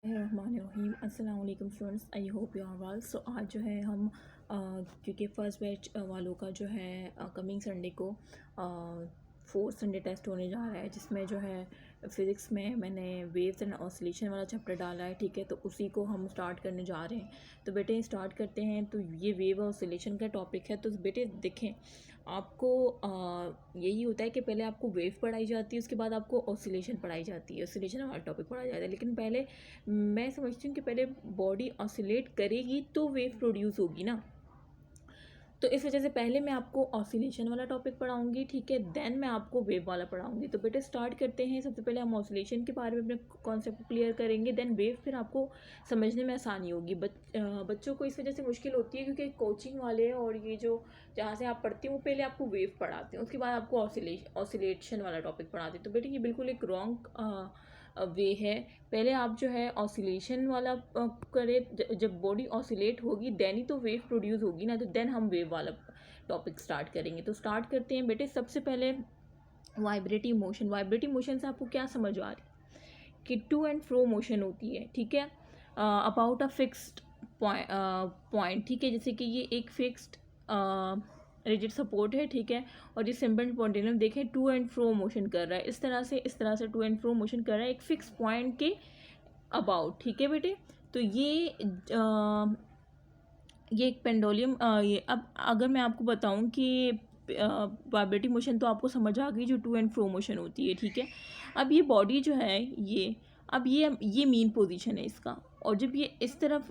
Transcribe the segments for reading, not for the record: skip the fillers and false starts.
बिस्मिल्लाहिर्रहमानिर्रहीम। अस्सलाम वालेकुम students, I hope you are well. So आज जो है हम क्योंकि फ़र्स्ट बैच वालों का जो है कमिंग संडे को फोर्थ संडे टेस्ट होने जा रहा है, जिसमें जो है फ़िज़िक्स में मैंने वेव्स एंड ऑसिलेशन वाला चैप्टर डाला है। ठीक है, तो उसी को हम स्टार्ट करने जा रहे हैं। तो बेटे स्टार्ट करते हैं। तो ये वेव और ऑसिलेशन का टॉपिक है। तो बेटे देखें, आपको यही होता है कि पहले आपको वेव पढ़ाई जाती है, उसके बाद आपको ऑसिलेशन पढ़ाई जाती है, ऑसिलेशन वाला टॉपिक पढ़ाया जाता है। लेकिन पहले मैं समझती हूँ कि पहले बॉडी ऑसिलेट करेगी तो वेव प्रोड्यूस होगी ना। तो इस वजह से पहले मैं आपको ऑसिलेशन वाला टॉपिक पढ़ाऊंगी, ठीक है, देन मैं आपको वेव वाला पढ़ाऊंगी। तो बेटे स्टार्ट करते हैं। सबसे पहले हम ऑसिलेशन के बारे में अपने कॉन्सेप्ट क्लियर करेंगे, देन वेव फिर आपको समझने में आसानी होगी। बच्चों को इस वजह से मुश्किल होती है क्योंकि कोचिंग वाले और ये जो जहाँ से आप पढ़ते हो वो पहले आपको वेव पढ़ाते हैं, उसके बाद आपको ऑसिलेशन वाला टॉपिक पढ़ाते हैं। तो बेटे ये बिल्कुल एक रॉन्ग वे है। पहले आप जो है ऑसिलेशन वाला करें, जब बॉडी ऑसिलेट होगी देन ही तो वेव प्रोड्यूस होगी ना, तो देन हम वेव वाला टॉपिक स्टार्ट करेंगे। तो स्टार्ट करते हैं बेटे। सबसे पहले वाइब्रेटिव मोशन। वाइब्रेटिव मोशन से आपको क्या समझ आ रही है कि टू एंड फ्रो मोशन होती है, ठीक है, अबाउट अ फिक्स्ड पॉइंट, ठीक है, जैसे कि ये एक फिक्स्ड रिजिड सपोर्ट है, ठीक है, और ये सिंपल स्पॉन्टेनियस देखें टू एंड फ्रो मोशन कर रहा है, इस तरह से टू एंड फ्रो मोशन कर रहा है एक फिक्स पॉइंट के अबाउट, ठीक है बेटे। तो ये एक पेंडुलम ये अब अगर मैं आपको बताऊं कि वाइब्रेटिव मोशन तो आपको समझ आ गई, जो टू एंड फ्रो मोशन होती है, ठीक है। अब ये बॉडी जो है ये मीन पोजीशन है इसका, और जब ये इस तरफ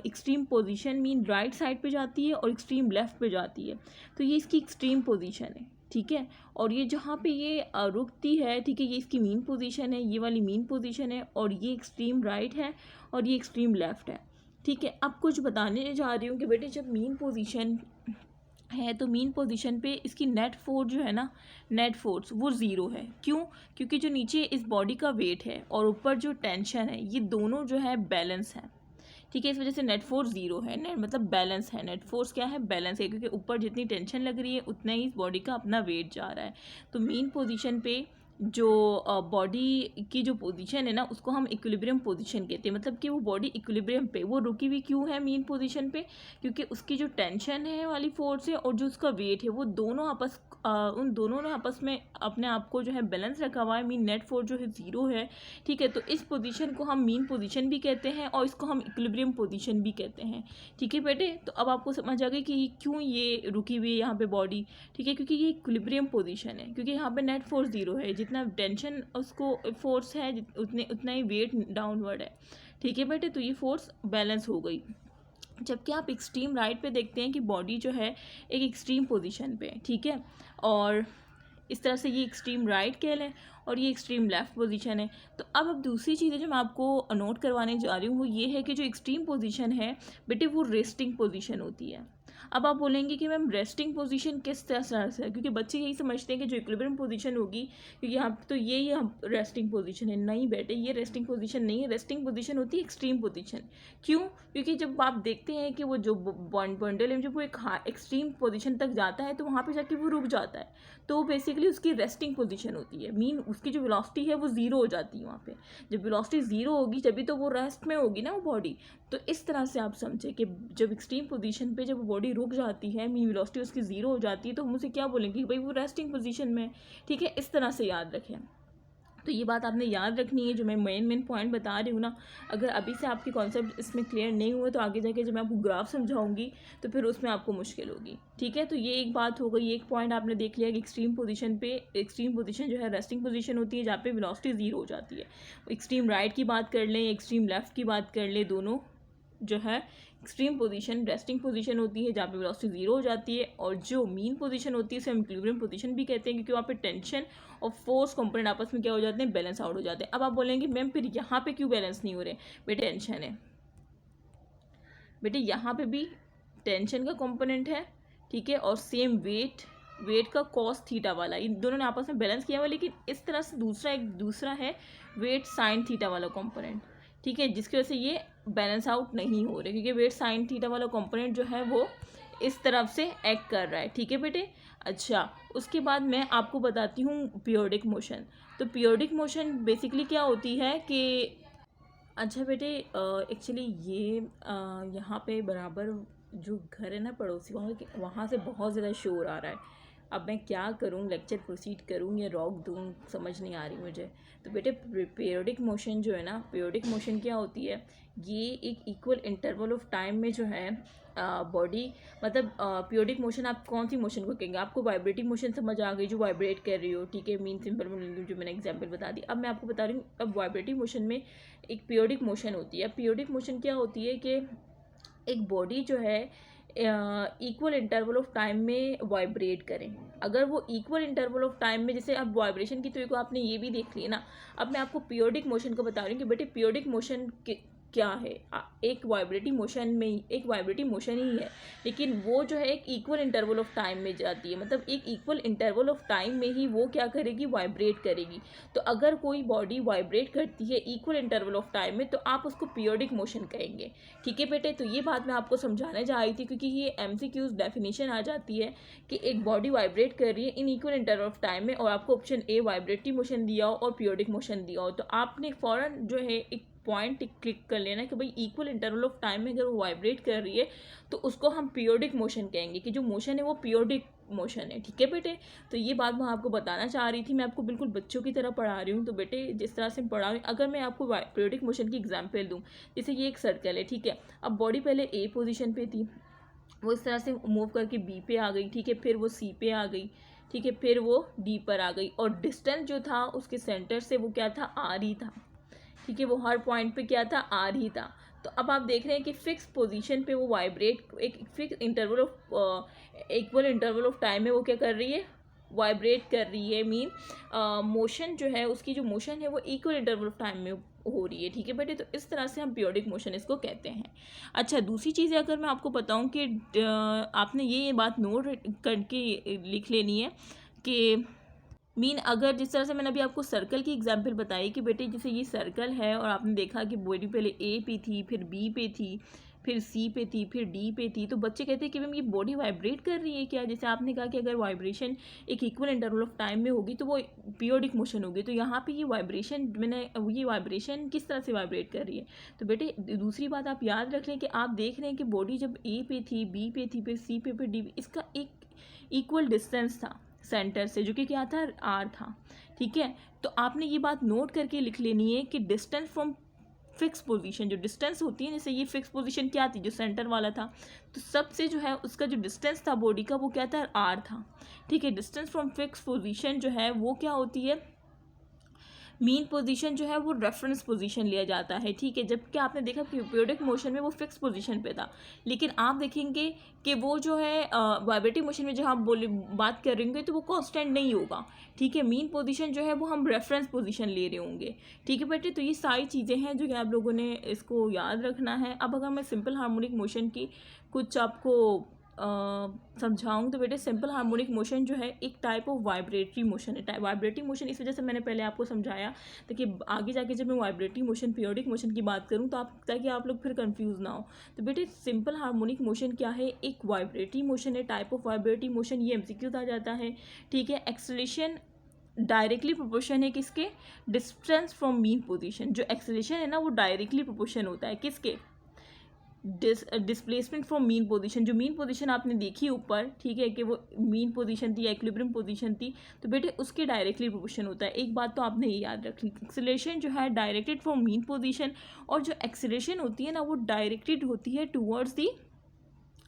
extreme position mean right side पे जाती है और एक्सट्रीम लेफ्ट पे जाती है, तो ये इसकी एक्सट्रीम पोजीशन है, ठीक है। और ये जहाँ पे ये रुकती है, ठीक है, ये इसकी मीन पोजीशन है, ये वाली मीन पोजीशन है, और ये एक्सट्रीम राइट है और ये एक्सट्रीम लेफ्ट है, ठीक है। अब कुछ बताने जा रही हूँ कि बेटे जब मीन पोजीशन है तो मीन पोजीशन पे इसकी नेट फोर्स जो है ना, नेट फोर्स वो ज़ीरो है। क्यों? क्योंकि जो नीचे इस बॉडी का वेट है और ऊपर जो टेंशन है, ये दोनों जो है बैलेंस है, ठीक है। इस वजह से नेट फोर्स ज़ीरो है, नेट मतलब बैलेंस है। नेट फोर्स क्या है? बैलेंस है, क्योंकि ऊपर जितनी टेंशन लग रही है उतना ही इस बॉडी का अपना वेट जा रहा है। तो मीन पोजीशन पे जो बॉडी की जो पोजीशन है ना, उसको हम इक्विलिब्रियम पोजीशन कहते हैं। मतलब कि वो बॉडी इक्विलिब्रियम पे वो रुकी हुई क्यों है मीन पोजीशन पे? क्योंकि उसकी जो टेंशन है वाली फोर्स है और जो उसका वेट है वो दोनों उन दोनों ने आपस में अपने आप को जो है बैलेंस रखा हुआ है। मीन नेट फोर्स जो है ज़ीरो है, ठीक है। तो इस पोजीशन को हम मीन पोजीशन भी कहते हैं और इसको हम इक्विलिब्रियम पोजीशन भी कहते हैं, ठीक है बेटे। तो अब आपको समझ आ गई कि क्यों ये रुकी हुई है यहाँ पे बॉडी, ठीक है, क्योंकि ये इक्विलिब्रियम पोजीशन है, क्योंकि यहाँ पे नेट फोर्स ज़ीरो है, जितना टेंशन उसको फोर्स है उतना ही वेट डाउनवर्ड है, ठीक है बेटे। तो ये फोर्स बैलेंस हो गई। जबकि आप एक्सट्रीम राइट पे देखते हैं कि बॉडी जो है एक एक्सट्रीम पोजीशन पे, ठीक है, और इस तरह से ये एक्सट्रीम राइट कह लें और ये एक्सट्रीम लेफ्ट पोजीशन है। तो अब दूसरी चीज़ें जो मैं आपको नोट करवाने जा रही हूँ वो ये है कि जो एक्सट्रीम पोजीशन है बेटे वो रेस्टिंग पोजीशन होती है। अब आप बोलेंगे कि मैम रेस्टिंग पोजीशन किस तरह से है, क्योंकि बच्चे यही समझते हैं कि जो इक्विलिब्रियम पोजीशन होगी, क्योंकि यहाँ तो ये हम रेस्टिंग पोजीशन है। नहीं बेटे, ये रेस्टिंग पोजीशन नहीं है। रेस्टिंग पोजीशन होती है एक्सट्रीम पोजीशन। क्यों? क्योंकि जब आप देखते हैं कि वो जो पेंडुलम जब वो एक एक्सट्रीम पोजीशन तक जाता है तो वहाँ पे जाके वो रुक जाता है, तो बेसिकली उसकी रेस्टिंग पोजीशन होती है। मीन उसकी जो वेलोसिटी है वो ज़ीरो हो जाती है वहाँ पे। जब वेलोसिटी ज़ीरो होगी तभी तो वो रेस्ट में होगी ना वो बॉडी। तो इस तरह से आप समझे कि जब एक्सट्रीम पोजीशन पे जब बॉडी रुक जाती है, मीन वेलोसिटी उसकी ज़ीरो हो जाती है, तो हम उसे क्या बोलेंगे कि भाई वो रेस्टिंग पोजीशन में, ठीक है। इस तरह से याद रखें। तो ये बात आपने याद रखनी है, जो मैं मेन पॉइंट बता रही हूँ ना। अगर अभी से आपके कॉन्सेप्ट इसमें क्लियर नहीं हुए तो आगे जाके जब मैं आपको ग्राफ समझाऊंगी तो फिर उसमें आपको मुश्किल होगी, ठीक है। तो ये एक बात हो गई, एक पॉइंट आपने देख लिया कि एक्सट्रीम पोजीशन जो है रेस्टिंग पोजीशन होती है, जहाँ पे वेलोसिटी ज़ीरो हो जाती है। एक्सट्रीम राइट की बात कर लें, एक्सट्रीम लेफ्ट की बात कर लें, दोनों जो है एक्सट्रीम पोजीशन रेस्टिंग पोजीशन होती है, जहाँ पे वेलोसिटी ज़ीरो हो जाती है। और जो मीन पोजीशन होती है उसे हम इक्विलिब्रियम पोजीशन भी कहते हैं, क्योंकि वहाँ पे टेंशन और फोर्स कंपोनेंट आपस में क्या हो जाते हैं? बैलेंस आउट हो जाते हैं। अब आप बोलेंगे मैम फिर यहाँ पे क्यों बैलेंस नहीं हो रहे? बेटे टेंशन है, बेटे यहाँ पे भी टेंशन का कंपोनेंट है, ठीक है, और सेम वेट का कॉस थीटा वाला, इन दोनों ने आपस में बैलेंस किया हुआ। लेकिन इस तरह से दूसरा है वेट साइन थीटा वाला कंपोनेंट, ठीक है, जिसकी वजह से ये बैलेंस आउट नहीं हो रहे, क्योंकि वेट साइन थीटा वाला कंपोनेंट जो है वो इस तरफ से एक्ट कर रहा है, ठीक है बेटे। अच्छा, उसके बाद मैं आपको बताती हूँ पीरियोडिक मोशन। तो पीरियोडिक मोशन बेसिकली क्या होती है कि अच्छा बेटे, एक्चुअली ये यहाँ पे बराबर जो घर है ना पड़ोसी, वहाँ से बहुत ज़्यादा शोर आ रहा है। अब मैं क्या करूँ, लेक्चर प्रोसीड करूँ या रॉक दूँ, समझ नहीं आ रही मुझे। तो बेटे पीरियोडिक मोशन जो है ना, पीरियोडिक मोशन क्या होती है, ये एक इक्वल इंटरवल ऑफ टाइम में जो है बॉडी, मतलब पीरियोडिक मोशन आप कौन सी मोशन को कहेंगे? आपको वाइब्रेटिंग मोशन समझ आ गई, जो वाइब्रेट कर रही हो, ठीक है, मीन सिंपल जो मैंने एग्जांपल बता दी। अब मैं आपको बता रही हूँ, अब वाइब्रेटिंग मोशन में एक पीरियोडिक मोशन होती है। पीरियोडिक मोशन क्या होती है कि एक बॉडी जो है इक्वल इंटरवल ऑफ टाइम में वाइब्रेट करें। अगर वो इक्वल इंटरवल ऑफ टाइम में, जैसे अब वाइब्रेशन की तो एक आपने ये भी देख ली ना, अब मैं आपको पीरियोडिक मोशन को बता रही हूँ कि बेटे पीरियोडिक मोशन क्या है। एक वाइब्रेटिंग मोशन में एक वाइब्रेटिंग मोशन ही है, लेकिन वो जो है एक इक्वल इंटरवल ऑफ टाइम में जाती है, मतलब एक इक्वल इंटरवल ऑफ टाइम में ही वो क्या करेगी, वाइब्रेट करेगी। तो अगर कोई बॉडी वाइब्रेट करती है इक्वल इंटरवल ऑफ टाइम में, तो आप उसको पीरियोडिक मोशन कहेंगे। ठीक है बेटे, तो ये बात मैं आपको समझाने जा रही थी, क्योंकि ये MCQs डेफिनेशन आ जाती है कि एक बॉडी वाइब्रेट कर रही है in equal interval of time में, और आपको ऑप्शन ए वाइब्रेटिव मोशन दिया हो और पीरियोडिक मोशन दिया हो, तो आपने फ़ौरन जो है एक पॉइंट क्लिक कर लेना कि भाई इक्वल इंटरवल ऑफ टाइम में अगर वो वाइब्रेट कर रही है तो उसको हम पीरियोडिक मोशन कहेंगे, कि जो मोशन है वो पीरियोडिक मोशन है। ठीक है बेटे, तो ये बात मैं आपको बताना चाह रही थी। मैं आपको बिल्कुल बच्चों की तरह पढ़ा रही हूँ, तो बेटे जिस तरह से पढ़ा रही हूँ, अगर मैं आपको पीरियोडिक मोशन की एग्जांपल दूँ, जैसे ये एक सर्कल है, ठीक है, अब बॉडी पहले ए पोजीशन पे थी, वो इस तरह से मूव करके बी पे आ गई, ठीक है, फिर वो सी पे आ गई, ठीक है, फिर वो डी पर आ गई, और डिस्टेंस जो था उसके सेंटर से वो क्या था, आर ही था। ठीक है, वो हर पॉइंट पे क्या था, आर ही था। तो अब आप देख रहे हैं कि फिक्स पोजीशन पे वो वाइब्रेट, एक fix interval of equal interval of time में वो क्या कर रही है, वाइब्रेट कर रही है। मीन मोशन जो है, उसकी जो मोशन है वो इक्वल इंटरवल ऑफ टाइम में हो रही है। ठीक है बेटे, तो इस तरह से हम पीरियोडिक मोशन इसको कहते हैं। अच्छा, दूसरी चीज़ अगर मैं आपको बताऊं कि आपने ये बात नोट करके लिख लेनी है कि मीन, अगर जिस तरह से मैंने अभी आपको सर्कल की एग्जांपल बताई कि बेटे जैसे ये सर्कल है और आपने देखा कि बॉडी पहले ए पे थी, फिर बी पे थी, फिर सी पे थी, फिर डी पे थी, तो बच्चे कहते हैं कि मैम ये बॉडी वाइब्रेट कर रही है क्या? जैसे आपने कहा कि अगर वाइब्रेशन एक इक्वल इंटरवल ऑफ टाइम में होगी तो वो पीरियोडिक मोशन होगी, तो यहाँ पे ये वाइब्रेशन किस तरह से वाइब्रेट कर रही है? तो बेटे दूसरी बात आप याद रख लें कि आप देख रहे हैं कि बॉडी जब ए पे थी, बी पे थी, फिर सी पे, फिर डी पे, इसका एक इक्वल डिस्टेंस था सेंटर से, जो कि क्या था, आर था। ठीक है, तो आपने ये बात नोट करके लिख लेनी है कि डिस्टेंस फ्रॉम फिक्स पोजीशन, जो डिस्टेंस होती है, जैसे ये फिक्स पोजीशन क्या थी, जो सेंटर वाला था, तो सबसे जो है उसका जो डिस्टेंस था बॉडी का वो क्या था, आर था। ठीक है, डिस्टेंस फ्रॉम फिक्स पोजीशन जो है वो क्या होती है, मीन पोजीशन जो है वो रेफरेंस पोजीशन लिया जाता है। ठीक है, जबकि आपने देखा कि पीरियोडिक मोशन में वो फिक्स पोजीशन पे था, लेकिन आप देखेंगे कि वो जो है वाइब्रेटिव मोशन में जब आप बात कर रहे होंगे तो वो कांस्टेंट नहीं होगा। ठीक है, मीन पोजीशन जो है वो हम रेफरेंस पोजीशन ले रहे होंगे। ठीक है बेटे, तो ये सारी चीज़ें हैं जो कि आप लोगों ने इसको याद रखना है। अब अगर मैं सिंपल हार्मोनिक मोशन की कुछ आपको समझाऊँ तो बेटे, सिंपल हार्मोनिक मोशन जो है एक टाइप ऑफ वाइब्रेटरी मोशन है। वाइब्रेटिंग मोशन इस वजह से मैंने पहले आपको समझाया, ताकि आगे जाके जब मैं वाइब्रेटिंग मोशन, पीरियोडिक मोशन की बात करूँ तो ताकि आप लोग फिर कंफ्यूज ना हो। तो बेटे सिंपल हार्मोनिक मोशन क्या है, एक वाइब्रेटरी मोशन है, टाइप ऑफ वाइब्रेटरी मोशन, ये MCQ आ जाता है। ठीक है, एक्सेलरेशन डायरेक्टली प्रोपोर्शन है किसके, डिस्टेंस फ्रॉम मीन पोजीशन। जो एक्सेलरेशन है ना वो डायरेक्टली प्रोपोर्शन होता है किसके, डिस्प्लेसमेंट फ्रॉम मीन पोजीशन। जो मीन पोजीशन आपने देखी ऊपर, ठीक है, कि वो मीन पोजीशन थी या इक्विलिब्रियम पोजीशन थी, तो बेटे उसके डायरेक्टली प्रोपोर्शन होता है। एक बात तो आपने ये याद रखनी, एक्सेलरेशन जो है डायरेक्टेड फ्रॉम मीन पोजीशन, और जो एक्सेलरेशन होती है ना वो डायरेक्टेड होती है टूवर्ड्स दी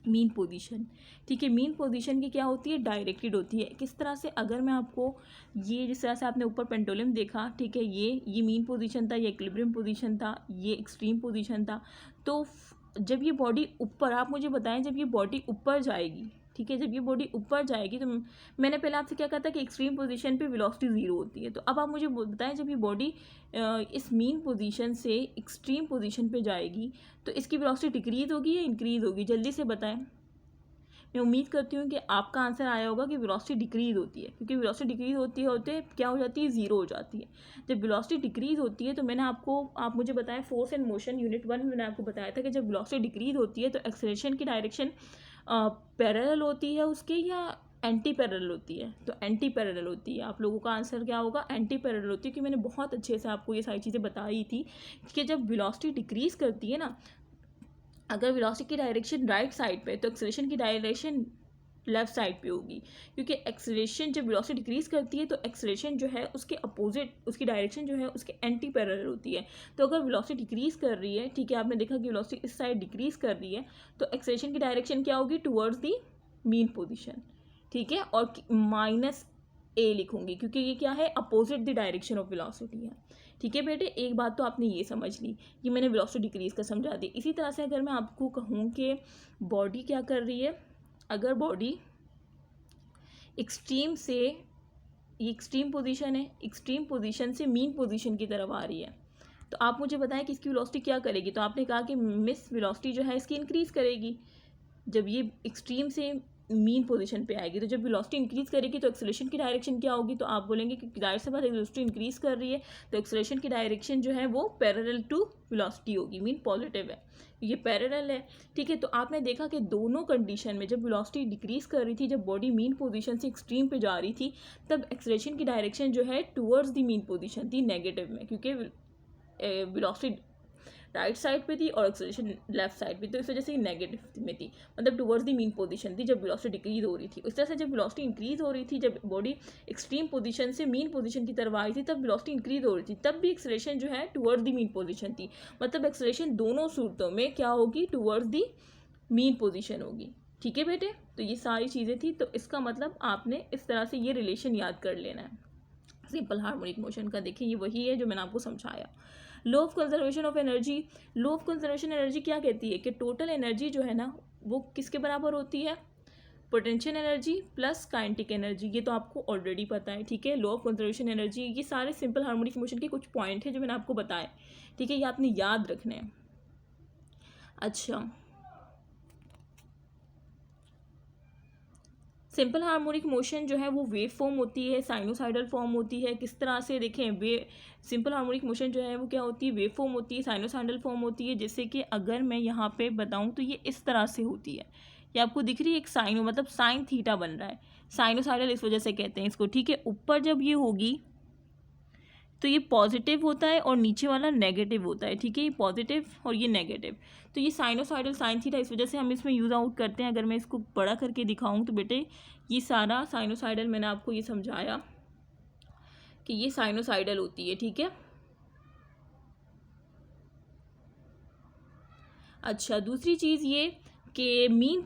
मीन पोजीशन। ठीक है, मीन पोजीशन की क्या होती है, डायरेक्टेड होती है। किस तरह से, अगर मैं आपको ये जिस तरह से आपने ऊपर पेंडुलम देखा, ठीक है, ये मीन पोजीशन था, ये इक्विलिब्रियम पोजीशन था, ये एक्सट्रीम पोजीशन था। तो जब ये बॉडी ऊपर, आप मुझे बताएं, जब ये बॉडी ऊपर जाएगी, ठीक है, जब ये बॉडी ऊपर जाएगी, तो मैंने पहले आपसे क्या कहा था कि एक्सट्रीम पोजीशन पे वेलोसिटी ज़ीरो होती है। तो अब आप मुझे बताएं, जब ये बॉडी इस मीन पोजीशन से एक्सट्रीम पोजीशन पे जाएगी तो इसकी वेलोसिटी डिक्रीज होगी या इंक्रीज होगी, जल्दी से बताएं। मैं उम्मीद करती हूँ कि आपका आंसर आया होगा कि वेलोसिटी डिक्रीज होती है, क्योंकि वेलोसिटी डिक्रीज होते क्या हो जाती है, ज़ीरो हो जाती है। जब वेलोसिटी डिक्रीज होती है तो मैंने आप मुझे बताएं, फोर्स एंड मोशन यूनिट 1 में मैंने आपको बताया था कि जब वेलोसिटी डिक्रीज होती है तो एक्सेलरेशन की डायरेक्शन पैरेलल होती है उसके, या एंटी पैरेलल होती है। तो एंटी पैरेलल होती है, आप लोगों का आंसर क्या होगा, एंटी पैरेलल होती है। कि मैंने बहुत अच्छे से आपको ये सारी चीज़ें बताई थी कि जब वेलोसिटी डिक्रीज़ करती है ना, अगर वेलोसिटी की डायरेक्शन राइट साइड पे तो एक्सेलरेशन की डायरेक्शन लेफ्ट साइड पे होगी, क्योंकि एक्सेलरेशन जब वेलोसिटी डिक्रीज करती है तो एक्सेलरेशन जो है उसके अपोजिट, उसकी डायरेक्शन जो है उसके एंटी पैरेलल होती है। तो अगर वेलोसिटी डिक्रीज कर रही है, ठीक है, आपने देखा कि वेलोसिटी इस साइड डिक्रीज कर रही है, तो एक्सेलरेशन की डायरेक्शन क्या होगी, टुवर्ड्स दी मीन पोजिशन, ठीक है। और माइनस ए लिखूंगी क्योंकि ये क्या है, opposite the direction of velocity है, ठीक है बेटे। एक बात तो आपने ये समझ ली, ये मैंने वेलोसिटी डिक्रीज का समझा दी। इसी तरह से अगर मैं आपको कहूँ कि बॉडी क्या कर रही है, अगर बॉडी एक्सट्रीम से, ये एक्सट्रीम पोजीशन है, एक्सट्रीम पोजीशन से मीन पोजीशन की तरफ आ रही है, तो आप मुझे बताएं कि इसकी वेलोसिटी क्या करेगी। तो आपने कहा कि मिस वेलोसिटी जो है इसकी इंक्रीज़ करेगी जब ये एक्सट्रीम से मीन पोजीशन पे आएगी। तो जब वेलोसिटी इंक्रीज़ करेगी तो एक्सेलरेशन की डायरेक्शन क्या होगी, तो आप बोलेंगे कि जाहिर सी बात है वेलोसिटी इंक्रीज़ कर रही है तो एक्सेलरेशन की डायरेक्शन जो है वो पैरेलल टू वेलोसिटी होगी, मीन पॉजिटिव है, ये पैरेलल है, ठीक है। तो आपने देखा कि दोनों कंडीशन में जब वेलोसिटी डिक्रीज़ कर रही थी, जब बॉडी मीन पोजीशन से एक्सट्रीम पे जा रही थी, तब एक्सेलरेशन की डायरेक्शन जो है टुवर्ड्स द मीन पोजीशन थी, नेगेटिव में, क्योंकि वेलोसिटी राइट साइड पे थी और एक्सेलरेशन लेफ्ट साइड पे, तो इस वजह से नेगेटिव में थी, मतलब टुवर्ड्स द मीन पोजीशन थी जब वेलोसिटी डिक्रीज हो रही थी। उस तरह से जब वेलोसिटी इंक्रीज हो रही थी, जब बॉडी एक्सट्रीम पोजीशन से मीन पोजीशन की तरफ आ रही थी, तब वेलोसिटी इंक्रीज हो रही थी, तब भी एक्सेलरेशन जो है टुवर्ड्स द मीन पोजीशन थी, मतलब एक्सेलरेशन दोनों सूरतों में क्या होगी, टुवर्ड्स द मीन पोजीशन होगी, ठीक है बेटे। तो ये सारी चीज़ें थी, तो इसका मतलब आपने इस तरह से ये रिलेशन याद कर लेना है सिंपल हार्मोनिक मोशन का। देखिए ये वही है जो मैंने आपको समझाया। Law of conservation of energy, law of conservation energy क्या कहती है कि टोटल एनर्जी जो है ना वो किसके बराबर होती है, potential energy plus kinetic energy. ये तो आपको ऑलरेडी पता है, ठीक है। लो ऑफ कंजर्वेशन एनर्जी, ये सारे सिंपल हार्मोनिक मोशन के कुछ पॉइंट है जो मैंने आपको बताए, ठीक है, ये आपने याद रखने हैं। अच्छा, सिंपल हार्मोनिक मोशन जो है वो वेव फॉर्म होती है, साइनोसाइडल फॉर्म होती है। किस तरह से देखें, वे सिंपल हार्मोनिक मोशन जो है वो क्या होती है, वेव फॉर्म होती है, साइनोसाइडल फॉर्म होती है। जैसे कि अगर मैं यहाँ पे बताऊँ तो ये इस तरह से होती है, ये आपको दिख रही है, एक साइनो मतलब साइन थीटा बन रहा है, साइनोसाइडल इस वजह से कहते हैं इसको, ठीक है। ऊपर जब ये होगी तो ये पॉजिटिव होता है और नीचे वाला नेगेटिव होता है, ठीक है, ये पॉजिटिव और ये नेगेटिव। तो ये साइनोसाइडल साइन थीटा, इस वजह से हम इसमें यूज़ आउट करते हैं। अगर मैं इसको बड़ा करके दिखाऊं तो बेटे ये सारा साइनोसाइडल, मैंने आपको ये समझाया कि ये साइनोसाइडल होती है, ठीक है। अच्छा, दूसरी चीज़ ये कि मीन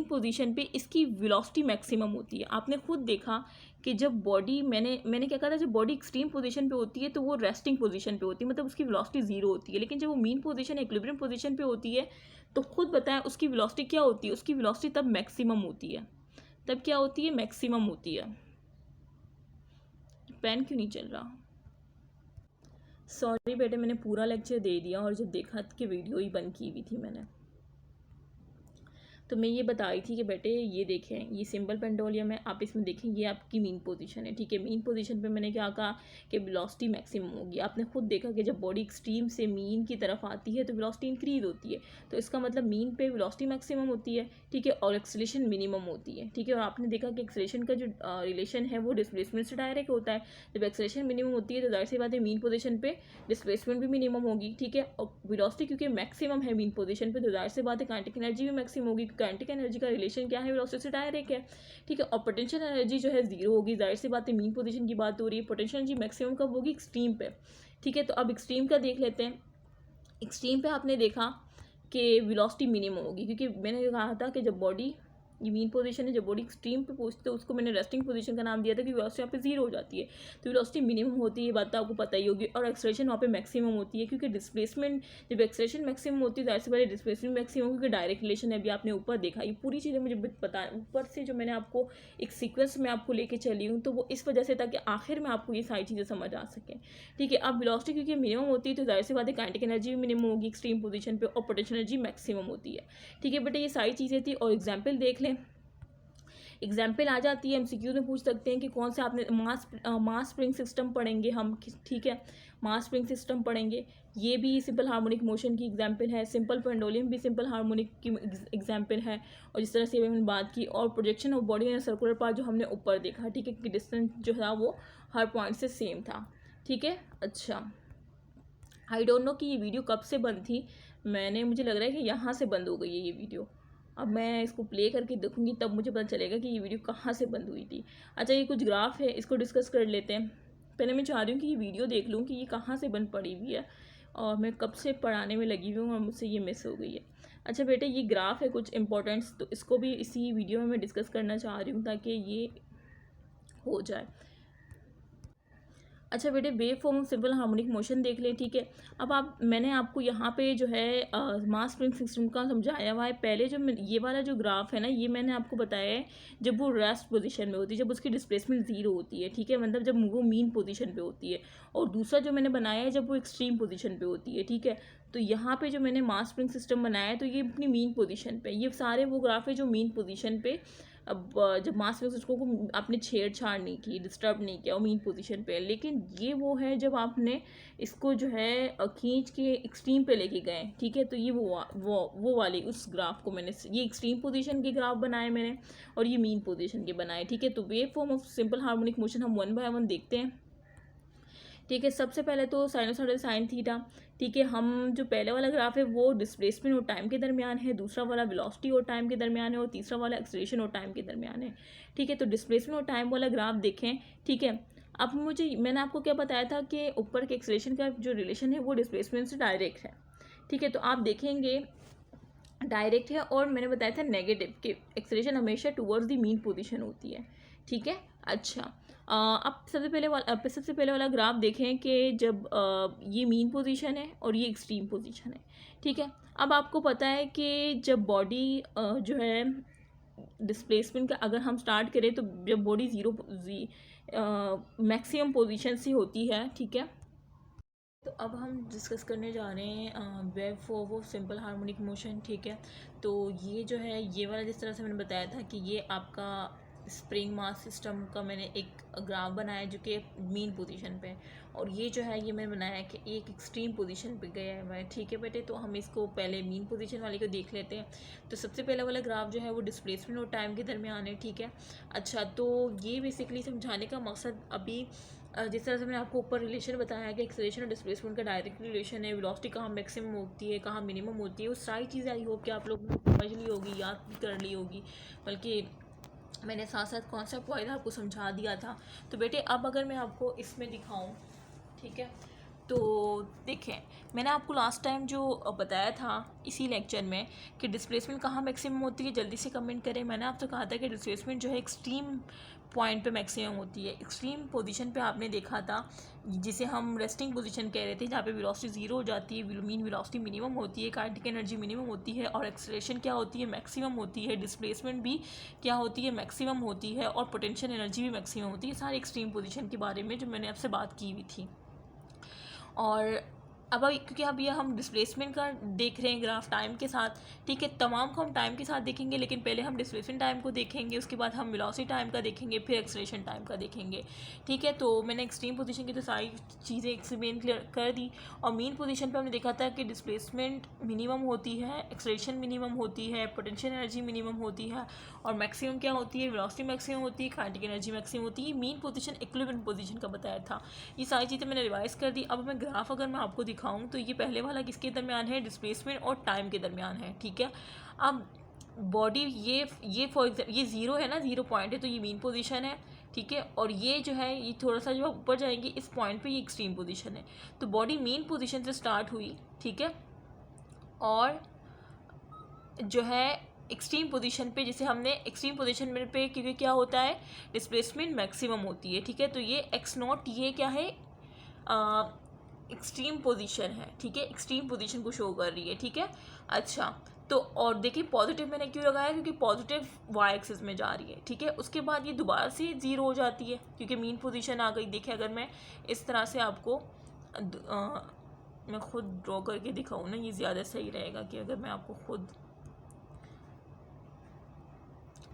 पोजीशन पे इसकी वेलोसिटी मैक्सिमम होती है। आपने खुद देखा कि जब बॉडी, मैंने क्या कहा था, जब बॉडी एक्सट्रीम पोजीशन पे होती है तो वो रेस्टिंग पोजीशन पे होती है, मतलब उसकी वेलोसिटी जीरो होती है। लेकिन जब वो मीन पोजीशन, इक्विलिब्रियम पोजीशन पे होती है तो खुद बताएं उसकी वेलोसिटी क्या होती है, उसकी वेलोसिटी तब मैक्सिमम होती है। तब क्या होती है, मैक्सिमम होती है। पेन क्यों नहीं चल रहा, सॉरी बेटे, मैंने पूरा लेक्चर दे दिया और जब देखा कि वीडियो ही बंद की हुई थी मैंने, तो मैं ये बता रही थी कि बेटे ये देखें, ये सिंपल पेंडुलम है, आप इसमें देखें ये आपकी मीन पोजीशन है, ठीक है। मीन पोजीशन पे मैंने क्या कहा कि वेलोसिटी मैक्सिमम होगी। आपने खुद देखा कि जब बॉडी एक्सट्रीम से मीन की तरफ आती है तो वेलोसिटी इंक्रीज होती है, तो इसका मतलब मीन पे वेलोसिटी मैक्सिमम होती है, ठीक है, और एक्सेलरेशन मिनिमम होती है, ठीक है। और आपने देखा कि एक्सेलरेशन का जो रिलेशन है वो डिस्प्लेसमेंट से डायरेक्ट होता है। जब एक्सेलरेशन मिनिमम होती है तो जाहिर सी बात है मीन पोजीशन पे डिस्प्लेसमेंट भी मिनिमम होगी, ठीक है। और वेलोसिटी क्योंकि मैक्सिमम है मीन पोजीशन पे तो जाहिर सी बात है काइनेटिक एनर्जी भी मैक्सिमम होगी। काइनेटिक एनर्जी का रिलेशन क्या है, वेलोसिटी से डायरेक्ट है, ठीक है। और पोटेंशियल एनर्जी जो है जीरो होगी, जाहिर सी बात है मीन पोजीशन की बात हो रही है। पोटेंशियल एनर्जी मैक्सिमम कब होगी, एक्सट्रीम पे, ठीक है। तो अब एक्सट्रीम का देख लेते हैं। एक्सट्रीम पे आपने देखा कि वेलोसिटी मिनिमम होगी, क्योंकि मैंने कहा था कि जब बॉडी, ये मीन पोजीशन है, जब बॉडी एक्सट्रीम पे पहुंचती है उसको मैंने रेस्टिंग पोजीशन का नाम दिया था कि वेलोसिटी यहाँ पे जीरो हो जाती है, तो वेलोसिटी मिनिमम होती है, ये बात तो आपको पता ही होगी। और एक्सेलरेशन वहाँ पे मैक्सिमम होती है, क्योंकि डिस्प्लेसमेंट, जब एक्सेलरेशन मैक्सिमम होती है जाहिर सी बात है डिस्प्लेसमेंट मैक्सिमम, क्योंकि डायरेक्ट रिलेशन है, अभी आपने ऊपर देखा। ये पूरी चीज़ें मुझे पता है ऊपर से, जो मैंने आपको एक सीक्वेंस में आपको लेके चली हूँ, तो वो इस वजह से, ताकि आखिर में आपको ये सारी चीज़ें समझ आ सकें, ठीक है। अब वेलोसिटी क्योंकि मिनिमम होती है तो जाहिर सी बात है काइनेटिक एनर्जी भी मिनिमम होगी एक्सट्रीम पोजीशन पे, और पोटेंशियल एनर्जी मैक्सिमम होती है, ठीक है बेटे। ये सारी चीज़ें थी। और एग्जाम्पल देख लें एग्जाम्पल आ जाती है, एमसीक्यू में पूछ सकते हैं कि कौन सा आपने मास स्प्रिंग सिस्टम पढ़ेंगे हम, ठीक है, मास स्प्रिंग सिस्टम पढ़ेंगे, ये भी सिंपल हार्मोनिक मोशन की एग्जाम्पल है। सिंपल पेंडुलम भी सिंपल हार्मोनिक की एग्जाम्पल है। और जिस तरह से हमने बात की, और projection of body and circular part जो हमने ऊपर देखा, ठीक है, कि डिस्टेंस जो था वो हर पॉइंट से सेम था, ठीक है। अच्छा, आई डोंट नो कि ये वीडियो कब से बंद थी, मुझे लग रहा है कि यहाँ से बंद हो गई है ये वीडियो। अब मैं इसको प्ले करके देखूँगी तब मुझे पता चलेगा कि ये वीडियो कहाँ से बंद हुई थी। अच्छा, ये कुछ ग्राफ है, इसको डिस्कस कर लेते हैं। पहले मैं चाह रही हूँ कि ये वीडियो देख लूँ कि ये कहाँ से बंद पड़ी हुई है, और मैं कब से पढ़ाने में लगी हुई हूँ और मुझसे ये मिस हो गई है। अच्छा बेटे, ये ग्राफ है कुछ इंपॉर्टेंट्स, तो इसको भी इसी वीडियो में मैं डिस्कस करना चाह रही हूँ ताकि ये हो जाए। अच्छा बेटे, wave form of simple harmonic motion देख लें, ठीक है। अब मैंने आपको यहाँ पे जो है मास स्प्रिंग सिस्टम का समझाया हुआ है। पहले जो ये वाला जो ग्राफ है ना, ये मैंने आपको बताया है जब वो रेस्ट पोजीशन में होती है, जब उसकी डिस्प्लेसमेंट ज़ीरो होती है, ठीक है, मतलब जब वो मीन पोजीशन पे होती है। और दूसरा जो मैंने बनाया है जब वो एक्सट्रीम पोजीशन पे होती है, ठीक है। तो यहाँ पे जो मैंने मास स्प्रिंग सिस्टम बनाया है, तो ये अपनी मीन पोजीशन पे, ये सारे वो ग्राफ है जो मीन पोजीशन पे, अब जब मास स्प्रिंग सिस्टम को आपने छेड़छाड़ नहीं की, डिस्टर्ब नहीं किया, वो मीन पोजीशन पे है। लेकिन ये वो है जब आपने इसको जो है खींच के एक्सट्रीम पे लेके गए, ठीक है। तो ये वो वाले उस ग्राफ को मैंने, ये एक्सट्रीम पोजीशन के ग्राफ बनाए मैंने, और ये मीन पोजीशन के बनाए, ठीक है। तो wave form of simple harmonic motion हम वन बाय वन देखते हैं, ठीक है। सबसे पहले तो साइनोसॉइडल साइन थीटा, ठीक है। हम जो पहले वाला ग्राफ है वो डिस्प्लेसमेंट और टाइम के दरमियान है, दूसरा वाला वेलोसिटी और टाइम के दरमियान है, और तीसरा वाला एक्सेलरेशन और टाइम के दरमियान है, ठीक है। तो डिस्प्लेसमेंट और टाइम वाला ग्राफ देखें, ठीक है। अब मैंने आपको क्या बताया था कि ऊपर के एक्सेलरेशन का जो रिलेशन है वो डिस्प्लेसमेंट से डायरेक्ट है, ठीक है। तो आप देखेंगे डायरेक्ट है, और मैंने बताया था नेगेटिव कि एक्सेलरेशन हमेशा टूवर्ड्स द मीन पोजीशन होती है, ठीक है। अच्छा, अब सबसे पहले वाला ग्राफ देखें कि जब ये मीन पोजीशन है और ये एक्सट्रीम पोजीशन है, ठीक है। अब आपको पता है कि जब बॉडी जो है डिस्प्लेसमेंट का अगर हम स्टार्ट करें, तो जब बॉडी मैक्सिमम पोजीशन से होती है, ठीक है। तो अब हम डिस्कस करने जा रहे हैं wave form of simple harmonic motion, ठीक है। तो ये जो है, ये वाला जिस तरह से मैंने बताया था कि ये आपका स्प्रिंग मास सिस्टम का मैंने एक ग्राफ बनाया जो कि मीन पोजीशन पे, और ये जो है ये मैंने बनाया है कि एक एक्सट्रीम पोजीशन पे गया है, ठीक है बेटे। तो हम इसको पहले मीन पोजीशन वाले को देख लेते हैं। तो सबसे पहले वाला ग्राफ जो है वो डिस्प्लेसमेंट और टाइम के दरमियान है, ठीक है। अच्छा, तो ये बेसिकली समझाने का मकसद अभी जिस तरह से मैंने आपको ऊपर रिलेशन बताया है कि एक्सेलरेशन और डिस्प्लेसमेंट का डायरेक्ट रिलेशन है, वेलोसिटी कहाँ मैक्सिमम होती है, कहाँ मिनिमम होती है, वो सारी चीज़ें आई होप कि आप लोग समझ ली होगी, याद भी कर ली होगी, बल्कि मैंने साथ साथ कॉन्सेप्ट वाइज आपको समझा दिया था। तो बेटे, अब अगर मैं आपको इसमें दिखाऊं, ठीक है, तो देखें, मैंने आपको लास्ट टाइम जो बताया था इसी लेक्चर में कि डिस्प्लेसमेंट कहाँ मैक्सिमम होती है, जल्दी से कमेंट करें। मैंने आपसे कहा था कि डिस्प्लेसमेंट जो है एक्सट्रीम पॉइंट पे मैक्सिमम होती है। एक्सट्रीम पोजीशन पे आपने देखा था, जिसे हम रेस्टिंग पोजीशन कह रहे थे, जहाँ पे वेलोसिटी ज़ीरो हो जाती है, मीन वेलोसिटी मिनिमम होती है, काइनेटिक एनर्जी मिनिमम होती है, और एक्सेलरेशन क्या होती है, मैक्सिमम होती है। डिस्प्लेसमेंट भी क्या होती है, मैक्सिमम होती है, और पोटेंशियल एनर्जी भी मैक्सिमम होती है। सारे एक्सट्रीम पोजीशन के बारे में जो मैंने आपसे बात की हुई थी। और अब क्योंकि अब ये हम डिस्प्लेसमेंट का देख रहे हैं ग्राफ टाइम के साथ, ठीक है। तमाम को हम टाइम के साथ देखेंगे, लेकिन पहले हम डिस्प्लेसमेंट टाइम को देखेंगे, उसके बाद हम वेलोसिटी टाइम का देखेंगे, फिर एक्सेलरेशन टाइम का देखेंगे, ठीक है। तो मैंने एक्सट्रीम पोजीशन की तो सारी चीज़ें एक्सप्लेन कर दी। और मीन पोजीशन पे हमने देखा था कि डिस्प्लेसमेंट मिनिमम होती है, एक्सेलरेशन मिनिमम होती है, पोटेंशियल एनर्जी मिनिमम होती है, और मैक्सिमम क्या होती है, वेलोसिटी मैक्सिमम होती है, काइनेटिक एनर्जी मैक्सिमम होती है। मीन पोजीशन इक्विलिब्रियम पोजीशन का बताया था। ये सारी चीज़ें मैंने रिवाइज कर दी। अब मैं ग्राफ अगर मैं आपको दिखाऊं, तो ये पहले वाला किसके दरमियान है, डिस्प्लेसमेंट और टाइम के दरमियान है, ठीक है। अब बॉडी ये फॉर एग्जाम्पल ये ज़ीरो है ना, ज़ीरो पॉइंट है, तो ये मीन पोजीशन है, ठीक है। और ये जो है, ये थोड़ा सा जो ऊपर जाएंगे इस पॉइंट पे, ये एक्सट्रीम पोजीशन है। तो बॉडी मीन पोजीशन से स्टार्ट हुई, ठीक है, और जो है एक्सट्रीम पोजीशन पे, जिसे हमने एक्सट्रीम पोजीशन पे, क्योंकि क्या होता है, डिस्प्लेसमेंट मैक्सिमम होती है, ठीक है। तो ये एक्स नॉट, ये क्या है, एक्सट्रीम पोजीशन है, ठीक है, एक्सट्रीम पोजीशन को शो कर रही है, ठीक है। अच्छा, तो और देखिए पॉजिटिव मैंने क्यों लगाया, क्योंकि पॉजिटिव वाई एक्सिस में जा रही है, ठीक है। उसके बाद ये दोबारा से ज़ीरो हो जाती है क्योंकि मीन पोजीशन आ गई। देखिए, अगर मैं इस तरह से आपको मैं खुद ड्रॉ करके दिखाऊँ ना, ये ज़्यादा सही रहेगा कि अगर मैं आपको खुद